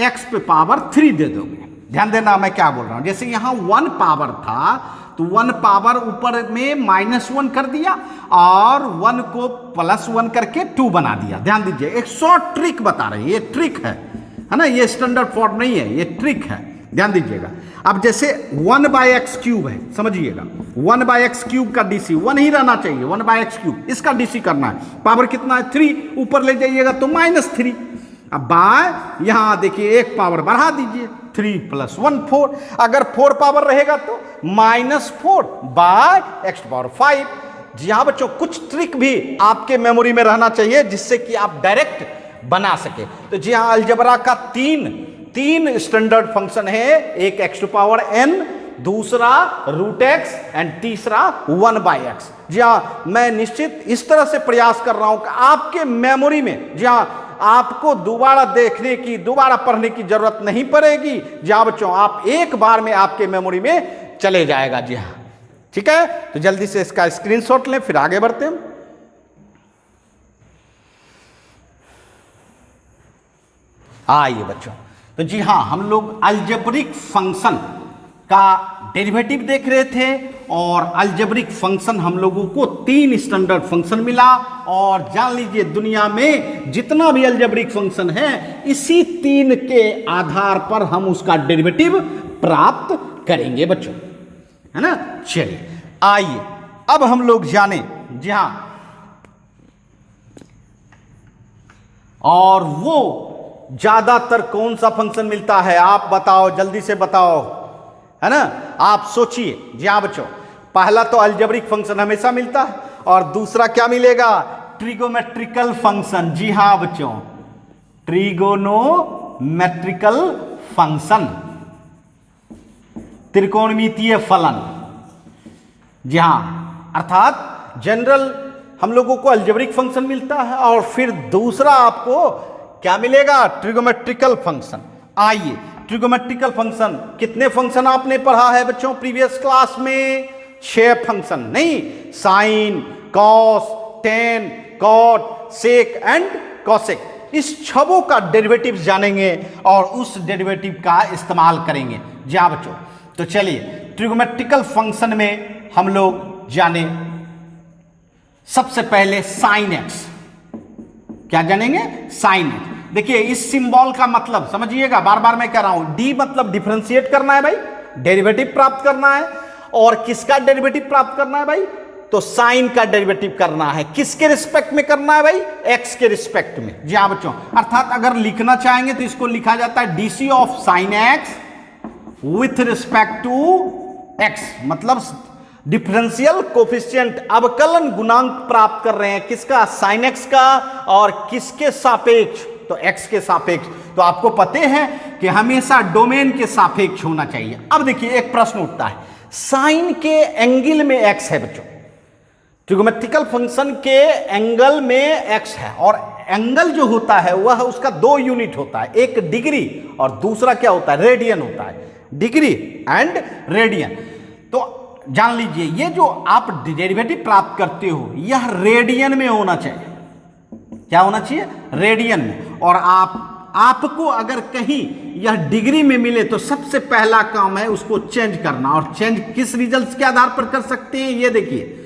x पे पावर 3 दे दोगे। ध्यान देना मैं क्या बोल रहा हूं, जैसे यहां 1 पावर था तो 1 पावर ऊपर में -1 कर दिया और 1 को +1 करके 2 बना दिया। ध्यान दीजिए, एक शॉर्ट ट्रिक बता रहे हैं, ये ट्रिक है ना, ये स्टैंडर्ड फॉर्म नहीं है, ये ट्रिक है, ध्यान दीजिएगा। अब जैसे 1/x³ है, समझिएगा 1/x³ का DC 1 ही रहना चाहिए, 1/x³, इसका DC करना है, पावर कितना है 3, ऊपर ले जाइएगा तो -3। अब बाय यहां देखिए एक पावर बढ़ा दीजिए, 3 + 1 4, अगर 4 पावर रहेगा तो -4/x⁵। जी हाँ बच्चों, कुछ ट्रिक भी आपके मेमोरी में रहना चाहिए जिससे कि आप डायरेक्ट बना सके। तो जी हाँ, अलजेब्रा का तीन स्टैंडर्ड फंक्शन है, एक x⁴n, दूसरा √x एंड तीसरा 1/x। जी हाँ, मैं निश्चित इस तरह से प्रयास कर रहा हूं कि आपके मेमोरी में, जी हाँ, आपको दोबारा देखने की, दोबारा पढ़ने की जरूरत नहीं पड़ेगी। जी हाँ बच्चों, आप एक बार में आपके मेमोरी में चले जाएगा। जी हाँ, ठीक है, तो जल्दी से इसका स्क्रीनशॉट लें, फिर आगे बढ़ते हैं। आइए बच्चों, तो जी हाँ, हम लोग अलजेब्रिक फंक्शन का डेरिवेटिव देख रहे थे, और अलजेब्रिक फंक्शन हम लोगों को 3 स्टैंडर्ड फंक्शन मिला। और जान लीजिए, दुनिया में जितना भी अलजेब्रिक फंक्शन है, इसी 3 के आधार पर हम उसका डेरिवेटिव प्राप्त करेंगे बच्चों, है ना। चलिए आइए अब हम लोग जाने, जी हाँ, और वो ज्यादातर कौन सा फंक्शन मिलता है, आप बताओ, जल्दी से बताओ, है ना। आप सोचिए। जी हाँ बच्चों, पहला तो अलजेब्रिक फंक्शन हमेशा मिलता है, और दूसरा क्या मिलेगा, ट्रिगोमेट्रिकल फंक्शन। जी हाँ बच्चों, ट्रिगोनोमेट्रिकल फंक्शन, त्रिकोणमितीय फलन। जी हाँ, अर्थात जनरल हम लोगों को अलजेब्रिक फंक्शन मिलता है, और फिर दूसरा आपको क्या मिलेगा, ट्रिगोमेट्रिकल फंक्शन। आइए, ट्रिगोमेट्रिकल फंक्शन, कितने फंक्शन आपने पढ़ा है बच्चों प्रीवियस क्लास में, 6 फंक्शन, नहीं, sine, cos, tan, cot, sec and cosec, इस 6 का डेरिवेटिव जानेंगे और उस डेरिवेटिव का इस्तेमाल करेंगे। जी हाँ बच्चों, तो चलिए ट्रिगोमेट्रिकल फंक्शन में हम लोग जाने सबसे पहले साइन एक्स। क्या जानेंगे, साइन एक्स। देखिए, इस सिंबल का मतलब समझिएगा, बार बार मैं कह रहा हूं, डी मतलब डिफरेंशिएट करना है भाई, डेरिवेटिव प्राप्त करना है। और किसका डेरिवेटिव प्राप्त करना है भाई, तो साइन का डेरिवेटिव करना है। किसके रिस्पेक्ट में करना है भाई, एक्स के रिस्पेक्ट में। जी हाँ बच्चों, अर्थात अगर लिखना चाहेंगे तो इसको लिखा जाता है DC of sine x with respect to x, मतलब डिफरेंशियल कोफिशिएंट, अवकलन गुणांक प्राप्त कर रहे हैं, किसका, साइन एक्स का, और किसके सापेक्ष, तो एक्स के सापेक्ष। तो आपको पते हैं कि हमेशा डोमेन के सापेक्ष होना चाहिए। अब देखिए, एक प्रश्न उठता है, साइन के एंगल में एक्स है बच्चों, ट्रिगोमेट्रिकल फंक्शन के एंगल में एक्स है, और एंगल जो होता है वह उसका दो यूनिट होता है, एक डिग्री और दूसरा क्या होता है, रेडियन होता है, डिग्री एंड रेडियन। तो जान लीजिए ये जो आप डेरिवेटिव प्राप्त करते हो यह रेडियन में होना चाहिए। क्या होना चाहिए, रेडियन में। और आपको अगर कहीं यह डिग्री में मिले तो सबसे पहला काम है उसको चेंज करना। और चेंज किस रिजल्ट के आधार पर कर सकते हैं, ये देखिए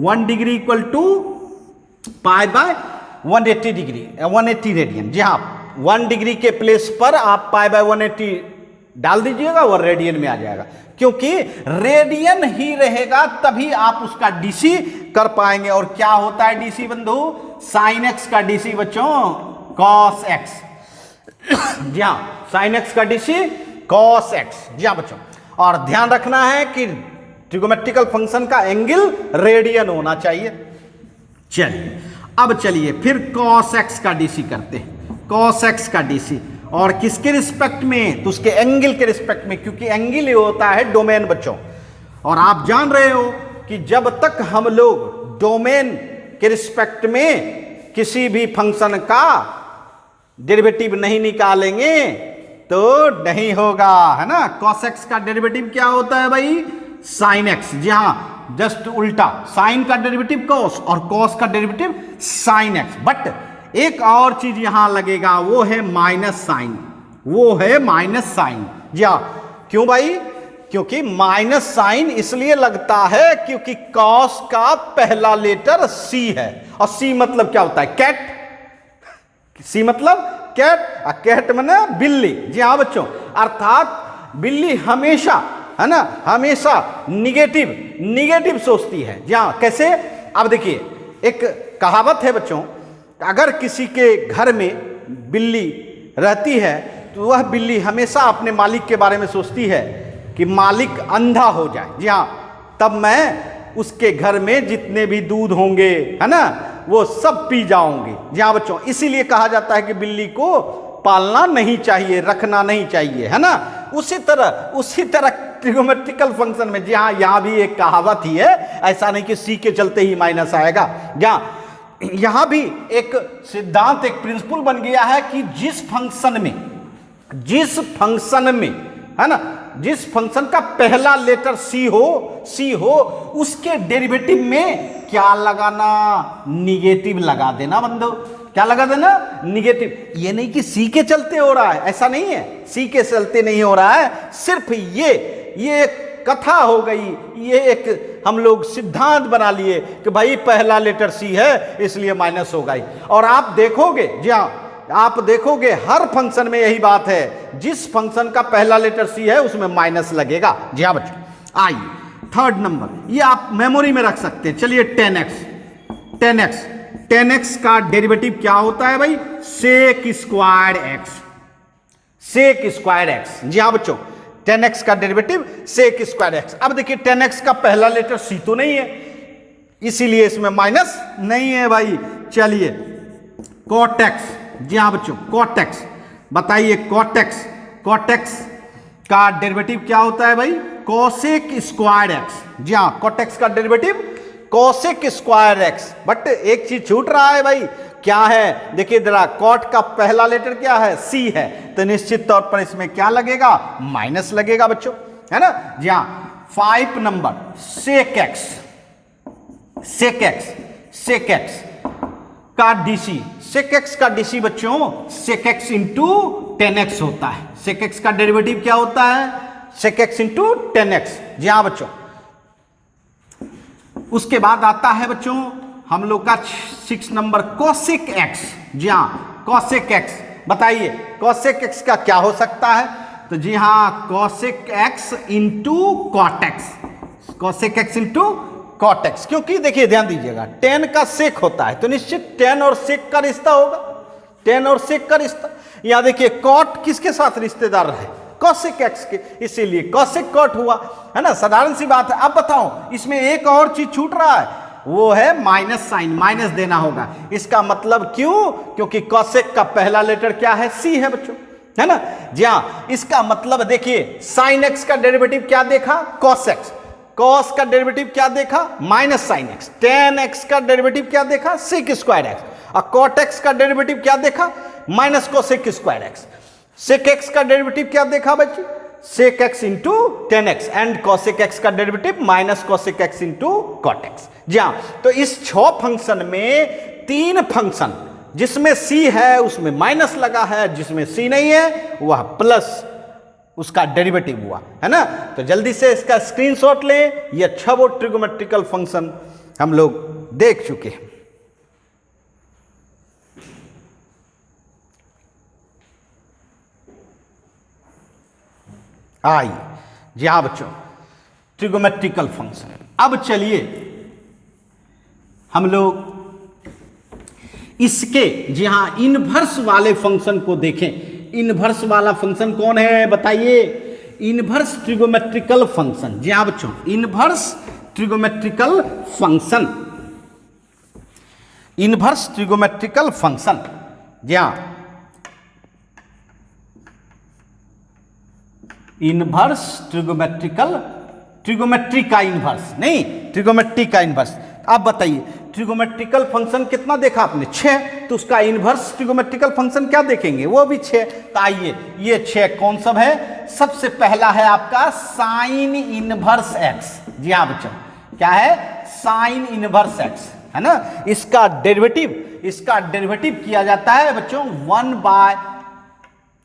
1 degree equal to pi by 180 degree 180 radian. जी हाँ, 1 डिग्री के प्लेस पर आप पाई बाय 180 डाल दीजिएगा और रेडियन में आ जाएगा, क्योंकि रेडियन ही रहेगा तभी आप उसका डीसी कर पाएंगे। और क्या होता है डीसी बंधु, साइन एक्स का डीसी बच्चों कॉस एक्स। जी हाँ, साइन एक्स का डीसी कॉस एक्स। जी हाँ बच्चों, और ध्यान रखना है कि ट्रिगोमेट्रिकल फंक्शन का एंगल रेडियन होना चाहिए। चलिए अब चलिए फिर cos x का डीसी करते हैं, cos x का डीसी, और किसके रिस्पेक्ट में, तो उसके एंगल के रिस्पेक्ट में, क्योंकि एंगल ये होता है डोमेन बच्चों। और आप जान रहे हो कि जब तक हम लोग डोमेन के रिस्पेक्ट में किसी भी फंक्शन का डेरिवेटिव नहीं निकालेंगे तो नहीं होगा, है ना। cos x का डेरिवेटिव क्या होता है भाई, साइन एक्स। जी हाँ, जस्ट उल्टा, साइन का डेरिवेटिव कॉस और कॉस का डेरिवेटिव साइन एक्स। बट एक और चीज यहां लगेगा, वो है माइनस साइन, वो है माइनस साइन। जी हाँ, क्यों भाई, क्योंकि माइनस साइन इसलिए लगता है क्योंकि कॉस का पहला लेटर सी है, और सी मतलब क्या होता है, कैट। सी मतलब कैट, और कैट माने बिल्ली। जी हाँ बच्चों, अर्थात बिल्ली हमेशा, है ना, हमेशा निगेटिव सोचती है। जी हाँ, कैसे, अब देखिए एक कहावत है बच्चों, अगर किसी के घर में बिल्ली रहती है तो वह बिल्ली हमेशा अपने मालिक के बारे में सोचती है कि मालिक अंधा हो जाए। जी हाँ, तब मैं उसके घर में जितने भी दूध होंगे, है ना, वो सब पी जाऊंगी। जी हाँ बच्चों, इसीलिए कहा जाता है कि बिल्ली को पालना नहीं चाहिए, रखना नहीं चाहिए, है ना। उसी तरह ट्रिगोमेट्रिकल फंक्शन में, जी हाँ, यहां भी एक कहावत ही है, ऐसा नहीं कि सी के चलते ही माइनस आएगा। यहां भी एक सिद्धांत, एक प्रिंसिपल बन गया है कि जिस फंक्शन में, है ना, जिस फंक्शन का पहला लेटर सी हो उसके डेरिवेटिव में क्या लगाना, निगेटिव लगा देना बंधु। क्या लगा देना, निगेटिव। ये नहीं कि सी के चलते हो रहा है, ऐसा नहीं है, सी के चलते नहीं हो रहा है, सिर्फ ये एक कथा हो गई, ये एक हम लोग सिद्धांत बना लिए कि भाई पहला लेटर सी है इसलिए माइनस होगा ही। और आप देखोगे, जी हाँ, आप देखोगे हर फंक्शन में यही बात है, जिस फंक्शन का पहला लेटर सी है उसमें माइनस लगेगा। जी हाँ बच्चों, आइए थर्ड नंबर, ये आप मेमोरी में रख सकते हैं। चलिए 10x का डेरिवेटिव क्या होता है भाई, सेक स्क्वायर्ड एक्स। जी हाँ बच्चों, 10x का डेरिवेटिव सेक स्क्वायर्ड एक्स। अब देखिए 10x का पहला लेटर सी तो नहीं है, इसीलिए इसमें माइनस नहीं है भाई। चलिए cot x, जी हाँ बच्चों, cot x, बताइए cot x का डेरिवेटिव क्या होता है भाई, कोसेक स्क्वायर्ड एक्स। जी हाँ, cot x का derivative cosec square x. But एक चीज छूट रहा है भाई, क्या है, देखिए जरा, कॉट का पहला लेटर क्या है, सी है, तो निश्चित तौर पर इसमें क्या लगेगा, माइनस लगेगा बच्चों, है ना। जी हाँ, 5 नंबर, सेक एक्स का डीसी, सेक एक्स का डीसी बच्चों सेक एक्स इंटू 10x होता है। सेक एक्स का डेरिवेटिव क्या होता है, सेक एक्स इंटू 10x। जी हाँ बच्चों, उसके बाद आता है बच्चों हम लोग का 6 नंबर, कोसेक एक्स। जी हाँ, कोसेक एक्स, बताइए कोसेक एक्स का क्या हो सकता है, तो जी हाँ, cosec x into cot x, cosec x into cot x. क्योंकि देखिए ध्यान दीजिएगा, 10 का सेक होता है तो निश्चित 10 और सेक का रिश्ता होगा, 10 और सेक का रिश्ता। यहां देखिए कॉट किसके साथ रिश्तेदार है, कोसेक एक्स के, इसीलिए कोसेक कॉट हुआ, है ना, साधारण सी बात है। अब बताओ इसमें एक और चीज छूट रहा है, वो है माइनस साइन, माइनस देना होगा। इसका मतलब क्यों, क्योंकि कोसेक का पहला लेटर क्या है, सी है बच्चों, है ना। जी हाँ, इसका मतलब देखिए साइन एक्स का डेरिवेटिव क्या देखा, कॉस एक्स, कॉस का डेरिवेटिव क्या देखा, माइनस साइन एक्स, 10x का डेरिवेटिव क्या देखा, सेक स्क्वायर एक्स। और cot x का डेरिवेटिव क्या देखा, minus cosec square x. Sec x का डेरिवेटिव क्या देखा बच्चे, sec x into tan x, and cosec x का derivative minus cosec x into cot x. जी हाँ, तो इस 6 फंक्शन में 3 फंक्शन जिसमें c है उसमें माइनस लगा है, जिसमें c नहीं है वह प्लस उसका डेरिवेटिव हुआ है ना। तो जल्दी से इसका स्क्रीनशॉट लें। ये 6 ट्रिगोमेट्रिकल फंक्शन हम लोग देख चुके हैं। आइए जी हाँ बच्चों, ट्रिगोमेट्रिकल फंक्शन। अब चलिए हम लोग इसके जी हाँ इनवर्स वाले फंक्शन को देखें। इनवर्स वाला फंक्शन कौन है बताइए, इनवर्स ट्रिगोमेट्रिकल फंक्शन। जी हाँ बच्चों, इनवर्स ट्रिगोमेट्रिकल फंक्शन, इनवर्स ट्रिगोमेट्रिकल फंक्शन। जी हाँ, इनवर्स ट्रिगोमेट्रिकल, ट्रिगोमेट्री का इनवर्स नहीं, ट्रिगोमेट्री का इनवर्स। आप बताइए ट्रिगोमेट्रिकल फंक्शन कितना देखा आपने, 6, तो उसका इनवर्स ट्रिगोमेट्रिकल फंक्शन क्या देखेंगे, वो भी 6। तो आइए ये 6 कौन सब है। सबसे पहला है आपका साइन इनवर्स एक्स। जी हाँ बच्चों, क्या है, साइन इनवर्स एक्स है ना। इसका डेरिवेटिव किया जाता है बच्चों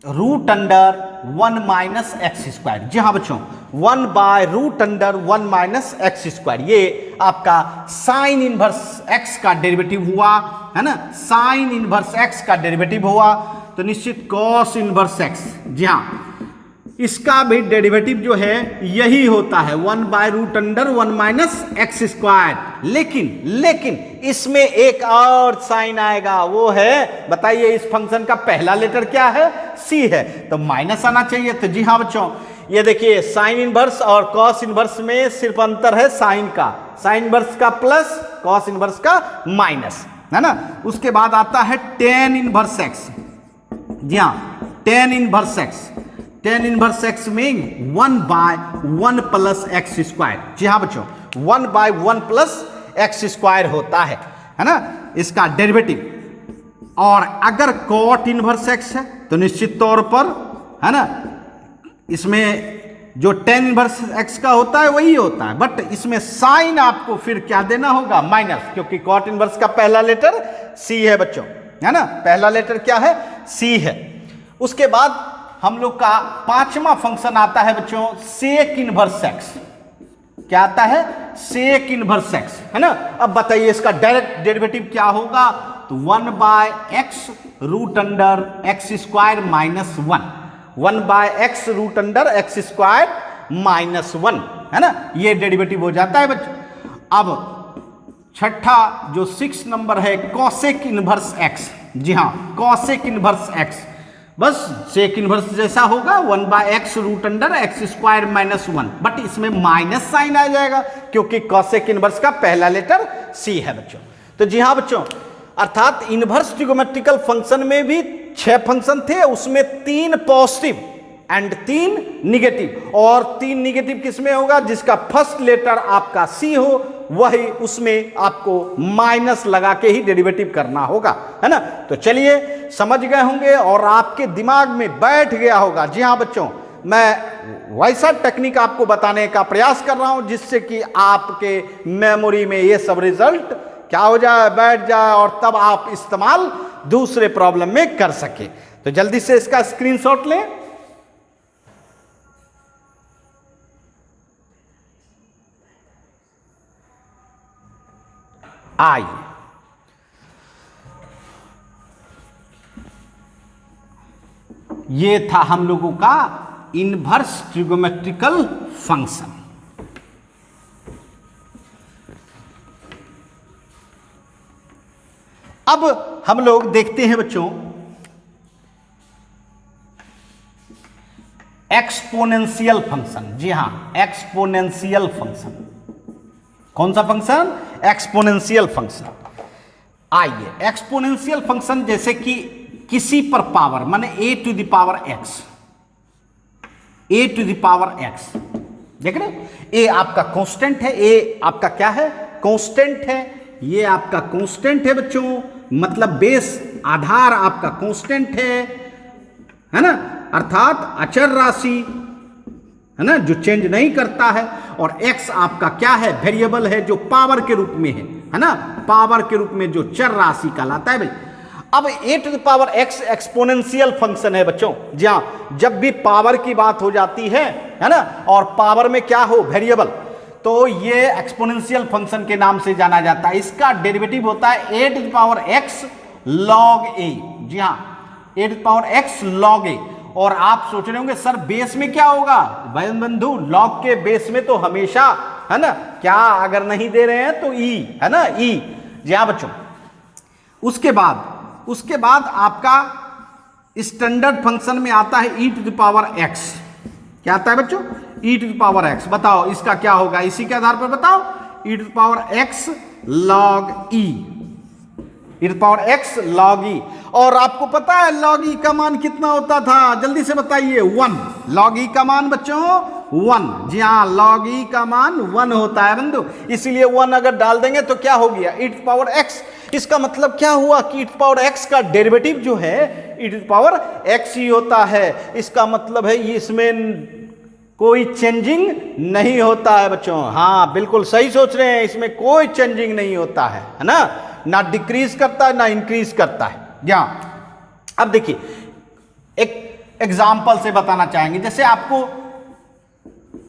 1/√1 माइनस एक्स स्क्वायर। जी हाँ बच्चों, 1/√1 माइनस एक्स स्क्वायर, ये आपका साइन इनवर्स एक्स का डेरिवेटिव हुआ है ना। साइन इनवर्स एक्स का डेरिवेटिव हुआ तो निश्चित कॉस इनवर्स एक्स, जी हाँ, इसका भी डेरिवेटिव जो है यही होता है 1/√1 माइनस एक्स स्क्वायर। लेकिन इसमें एक और साइन आएगा, वो है बताइए इस फंक्शन का पहला लेटर क्या है, सी है, तो माइनस आना चाहिए। तो जी हाँ बच्चों, ये देखिए साइन इनवर्स और कॉस इनवर्स में सिर्फ अंतर है साइन का, साइन इनवर्स का प्लस, कॉस इनवर्स का माइनस, है ना। उसके बाद आता है टेन इनवर्स एक्स। जी हाँ, tan inverse x, tan inverse x में 1/1 प्लस एक्स स्क्वायर। जी हाँ बच्चों, 1/1 प्लस एक्स स्क्वायर होता है ना इसका डेरिवेटिव। और अगर कॉट इनवर्स एक्स है तो निश्चित तौर पर है ना, इसमें जो टेन इनवर्स एक्स का होता है वही होता है, बट इसमें साइन आपको फिर क्या देना होगा, माइनस, क्योंकि कॉट इनवर्स का पहला लेटर सी है बच्चों, है ना, पहला लेटर क्या है, सी है। उसके बाद हम लोग का 5वां फंक्शन आता है बच्चों सेक इनवर्स एक्स। क्या आता है, सेक इनवर्स एक्स, है ना। अब बताइए इसका डायरेक्ट डेरिवेटिव क्या होगा, तो 1/x√x square minus 1, 1/x√x square minus 1, है ना, ये डेरिवेटिव हो जाता है बच्चों। अब छठा जो 6 नंबर है कॉसेक इनवर्स एक्स। जी हाँ, कॉसेक इनवर्स एक्स, बस सेक इनवर्स जैसा होगा 1/x√x स्क्वायर माइनस 1, बट इसमें माइनस साइन आ जाएगा क्योंकि कॉसेक इनवर्स का पहला लेटर सी है बच्चों। तो जी हाँ बच्चों, अर्थात इनवर्स ट्रिगोमेट्रिकल फंक्शन में भी 6 फंक्शन थे, उसमें 3 पॉजिटिव एंड 3 निगेटिव, और 3 निगेटिव किसमें होगा, जिसका फर्स्ट लेटर आपका सी हो वही उसमें आपको माइनस लगा के ही डेरिवेटिव करना होगा, है ना। तो चलिए समझ गए होंगे और आपके दिमाग में बैठ गया होगा। जी हाँ बच्चों, मैं वैसा टेक्निक आपको बताने का प्रयास कर रहा हूं जिससे कि आपके मेमोरी में ये सब रिजल्ट क्या हो जाए, बैठ जाए, और तब आप इस्तेमाल दूसरे प्रॉब्लम में कर सके। तो जल्दी से इसका स्क्रीनशॉट लें। आइए ये था हम लोगों का इनवर्स ट्रिगोमेट्रिकल फंक्शन। अब हम लोग देखते हैं बच्चों एक्सपोनेंशियल फंक्शन। जी हां, एक्सपोनेंशियल फंक्शन। कौन सा फंक्शन, एक्सपोनेंशियल फंक्शन। आइए एक्सपोनेंशियल फंक्शन जैसे कि किसी पर पावर माने a to the power x, a to the power x, देख रहे, a आपका कांस्टेंट है, a आपका क्या है, कांस्टेंट है, ये आपका कांस्टेंट है बच्चों, मतलब बेस आधार आपका कांस्टेंट है ना, अर्थात अचर राशि है ना, जो चेंज नहीं करता है। और x आपका क्या है, वेरिएबल है, जो पावर के रूप में है ना, पावर के रूप में जो चर राशि कहलाता है भाई। अब e⁻x एक्सपोनेंशियल फंक्शन है बच्चों। जी हाँ, जब भी पावर की बात हो जाती है ना, और पावर में क्या हो, वेरिएबल, तो ये एक्सपोनेंशियल फंक्शन के नाम से जाना जाता है। इसका डेरिवेटिव होता है e⁻x log a। जी हाँ, e⁻x log a। और आप सोच रहे होंगे सर बेस में क्या होगा, भाई बंधु, लॉग के बेस में तो हमेशा है ना क्या, अगर नहीं दे रहे हैं तो ई है ना, ई। जी हाँ बच्चों, उसके बाद आपका स्टैंडर्ड फंक्शन में आता है e⁻x। क्या आता है बच्चों, e⁻x। बताओ इसका क्या होगा, इसी के आधार पर बताओ, e⁻x log e, e⁻x log e। और आपको पता है log e का मान कितना होता था, जल्दी से बताइए, 1। log e का मान बच्चों 1। जी हाँ, log e का मान 1 होता है बंधु, इसीलिए 1 अगर डाल देंगे तो क्या हो गया, e⁻x। इसका मतलब क्या हुआ कि e⁻x का डेरिवेटिव जो है e⁻x ही होता है। इसका मतलब है इसमें कोई चेंजिंग नहीं होता है बच्चों। हाँ बिल्कुल सही सोच रहे हैं, इसमें कोई चेंजिंग नहीं होता है ना, ना डिक्रीज करता है ना इंक्रीज करता है। या अब देखिए एक एग्जाम्पल से बताना चाहेंगे, जैसे आपको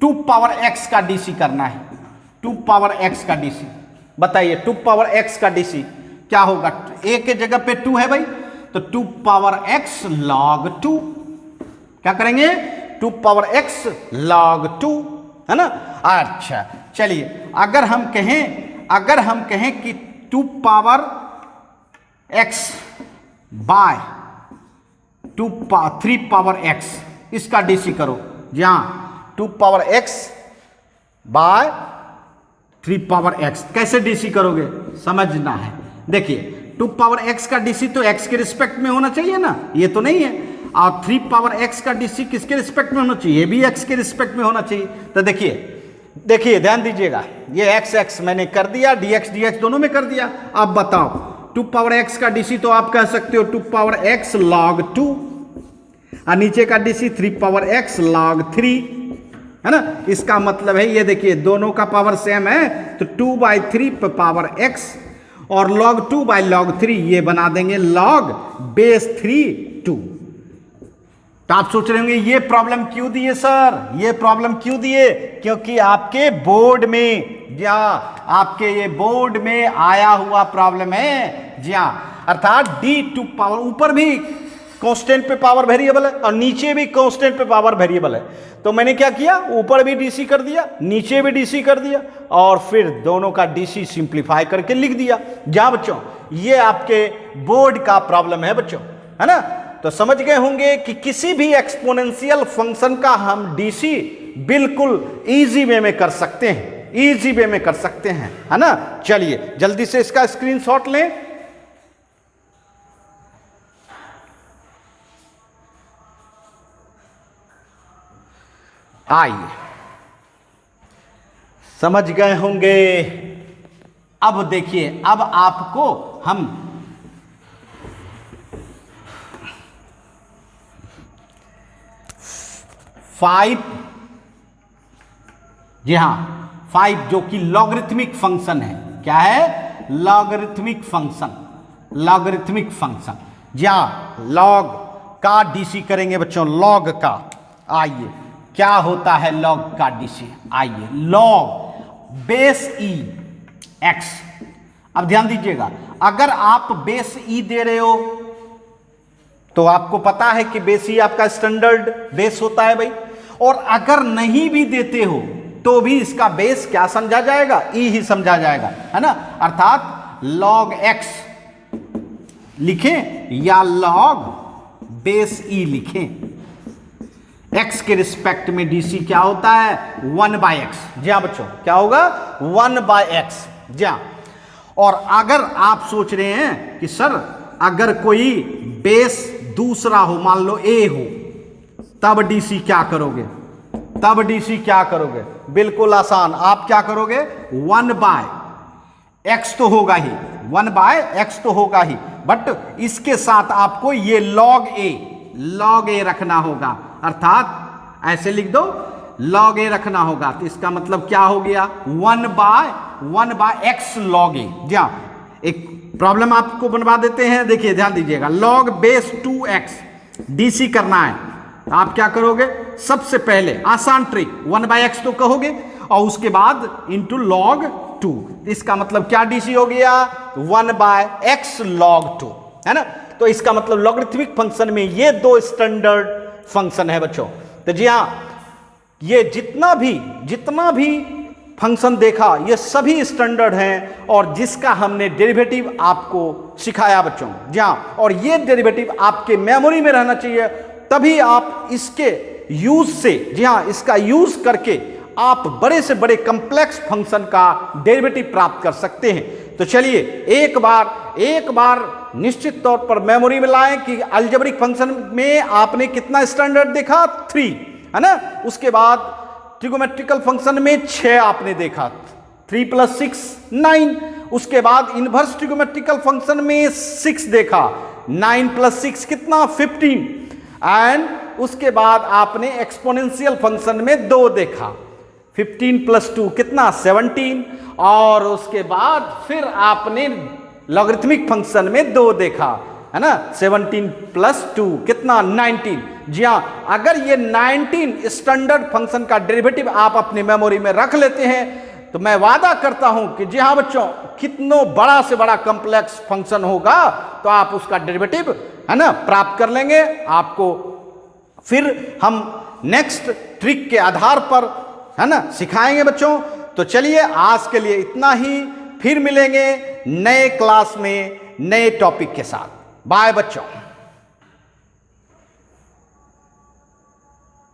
2⁻x का डीसी करना है, 2⁻x का डीसी, बताइए 2⁻x का डीसी क्या होगा। a के जगह पे 2 है भाई, तो 2⁻x log 2 क्या करेंगे, 2⁻x log 2 है ना। अच्छा चलिए, अगर हम कहें कि 2⁻x बाय 3⁻x, इसका डीसी करो। जी हाँ, 2⁻x बाय 3⁻x कैसे डीसी करोगे, समझना है। देखिए 2⁻x का डीसी तो x के रिस्पेक्ट में होना चाहिए ना, ये तो नहीं है। और 3⁻x का डीसी किसके रिस्पेक्ट में होना चाहिए, ये भी x के रिस्पेक्ट में होना चाहिए। तो देखिए ध्यान दीजिएगा, ये x मैंने कर दिया, dx दोनों में कर दिया। अब बताओ 2⁻x का डीसी तो आप कह सकते हो 2⁻x log 2, और नीचे का डीसी 3⁻x log 3 है ना। इसका मतलब है ये देखिए दोनों का पावर सेम है, तो 2/3 पे पावर x और log 2/log 3 ये बना देंगे log base 3 2। तो आप सोच रहे होंगे ये प्रॉब्लम क्यों दिए सर, ये प्रॉब्लम क्यों दिए, क्योंकि आपके बोर्ड में, या आपके ये बोर्ड में आया हुआ प्रॉब्लम है। जी हाँ, अर्थात d2 पावर, ऊपर भी कांस्टेंट पे पावर वेरिएबल है और नीचे भी कांस्टेंट पे पावर वेरिएबल है। तो मैंने क्या किया, ऊपर भी डीसी कर दिया, नीचे भी डीसी कर दिया, और फिर दोनों का डीसी सिंप्लीफाई करके लिख दिया। जा बच्चों, ये आपके बोर्ड का प्रॉब्लम है बच्चों, है ना। तो समझ गए होंगे कि किसी भी एक्सपोनेंशियल फंक्शन का हम डीसी बिल्कुल इजी वे में कर सकते हैं, इजी वे में कर सकते हैं, है ना। चलिए जल्दी से इसका स्क्रीनशॉट लें। आइए, समझ गए होंगे। अब देखिए, अब आपको हम फाइव, जी हां 5 जो कि लॉगरिथमिक फंक्शन है। क्या है, लॉगरिथमिक फंक्शन, लॉगरिथमिक फंक्शन। जी हां, लॉग का डीसी करेंगे बच्चों, लॉग का। आइए, क्या होता है लॉग का डीसी, आइए, लॉग बेस ई एक्स। अब ध्यान दीजिएगा, अगर आप बेस ई दे रहे हो तो आपको पता है कि बेस ई आपका स्टैंडर्ड बेस होता है भाई, और अगर नहीं भी देते हो तो भी इसका बेस क्या समझा जाएगा, ई ही समझा जाएगा, है ना। अर्थात log x लिखें या log बेस ई लिखें, x के रिस्पेक्ट में डीसी क्या होता है, 1/x। जी हाँ बच्चों, क्या होगा, 1/x। जी हाँ, और अगर आप सोच रहे हैं कि सर अगर कोई बेस दूसरा हो, मान लो a हो, तब डीसी क्या करोगे, तब डीसी क्या करोगे, बिल्कुल आसान, आप क्या करोगे, 1/x तो होगा ही, 1/x तो होगा ही, बट इसके साथ आपको ये log a रखना होगा, अर्थात ऐसे लिख दो log a रखना होगा। तो इसका मतलब क्या हो गया, 1 बाय x log a। जी हाँ, एक प्रॉब्लम आपको बनवा देते हैं, देखिए ध्यान दीजिएगा, log बेस 2x डीसी करना है। आप क्या करोगे, सबसे पहले आसान ट्रिक 1 बाय x तो कहोगे और उसके बाद इंटू log 2। इसका मतलब क्या डीसी हो गया, 1 बाय x log 2, है ना। तो इसका मतलब लॉगरिथमिक फंक्शन में ये दो स्टैंडर्ड फंक्शन है बच्चों। तो जी हाँ, ये जितना भी फंक्शन देखा ये सभी स्टैंडर्ड हैं और जिसका हमने डेरिवेटिव आपको सिखाया बच्चों। जी हाँ, और ये डेरिवेटिव आपके मेमोरी में रहना चाहिए, तभी आप इसके यूज से, जी हाँ, इसका यूज करके आप बड़े से बड़े कॉम्प्लेक्स फंक्शन का डेरिवेटिव प्राप्त कर सकते हैं। तो चलिए एक बार निश्चित तौर पर मेमोरी में लाएं कि अलजेब्रिक फंक्शन में आपने कितना स्टैंडर्ड देखा, 3, है ना। उसके बाद ट्रिगोमेट्रिकल फंक्शन में 6 आपने देखा, 3 + 6 9। उसके बाद इनवर्स ट्रिगोमेट्रिकल फंक्शन में 6 देखा, 9 + 6 कितना, 15। एंड उसके बाद आपने एक्सपोनेंशियल फंक्शन में 2 देखा, 15 + 2 कितना, 17। और उसके बाद फिर आपने लॉगरिथमिक फंक्शन में 2 देखा, है ना, 17 + 2 कितना, 19। जी हाँ, अगर ये 19 स्टैंडर्ड फंक्शन का डेरिवेटिव आप अपनी मेमोरी में रख लेते हैं तो मैं वादा करता हूं कि जी हाँ बच्चों, कितनो बड़ा से बड़ा कॉम्प्लेक्स फंक्शन होगा तो आप उसका डेरिवेटिव, है ना, प्राप्त कर लेंगे। आपको फिर हम नेक्स्ट ट्रिक के आधार पर, है ना, सिखाएंगे बच्चों। तो चलिए आज के लिए इतना ही, फिर मिलेंगे नए क्लास में नए टॉपिक के साथ। बाय बच्चों।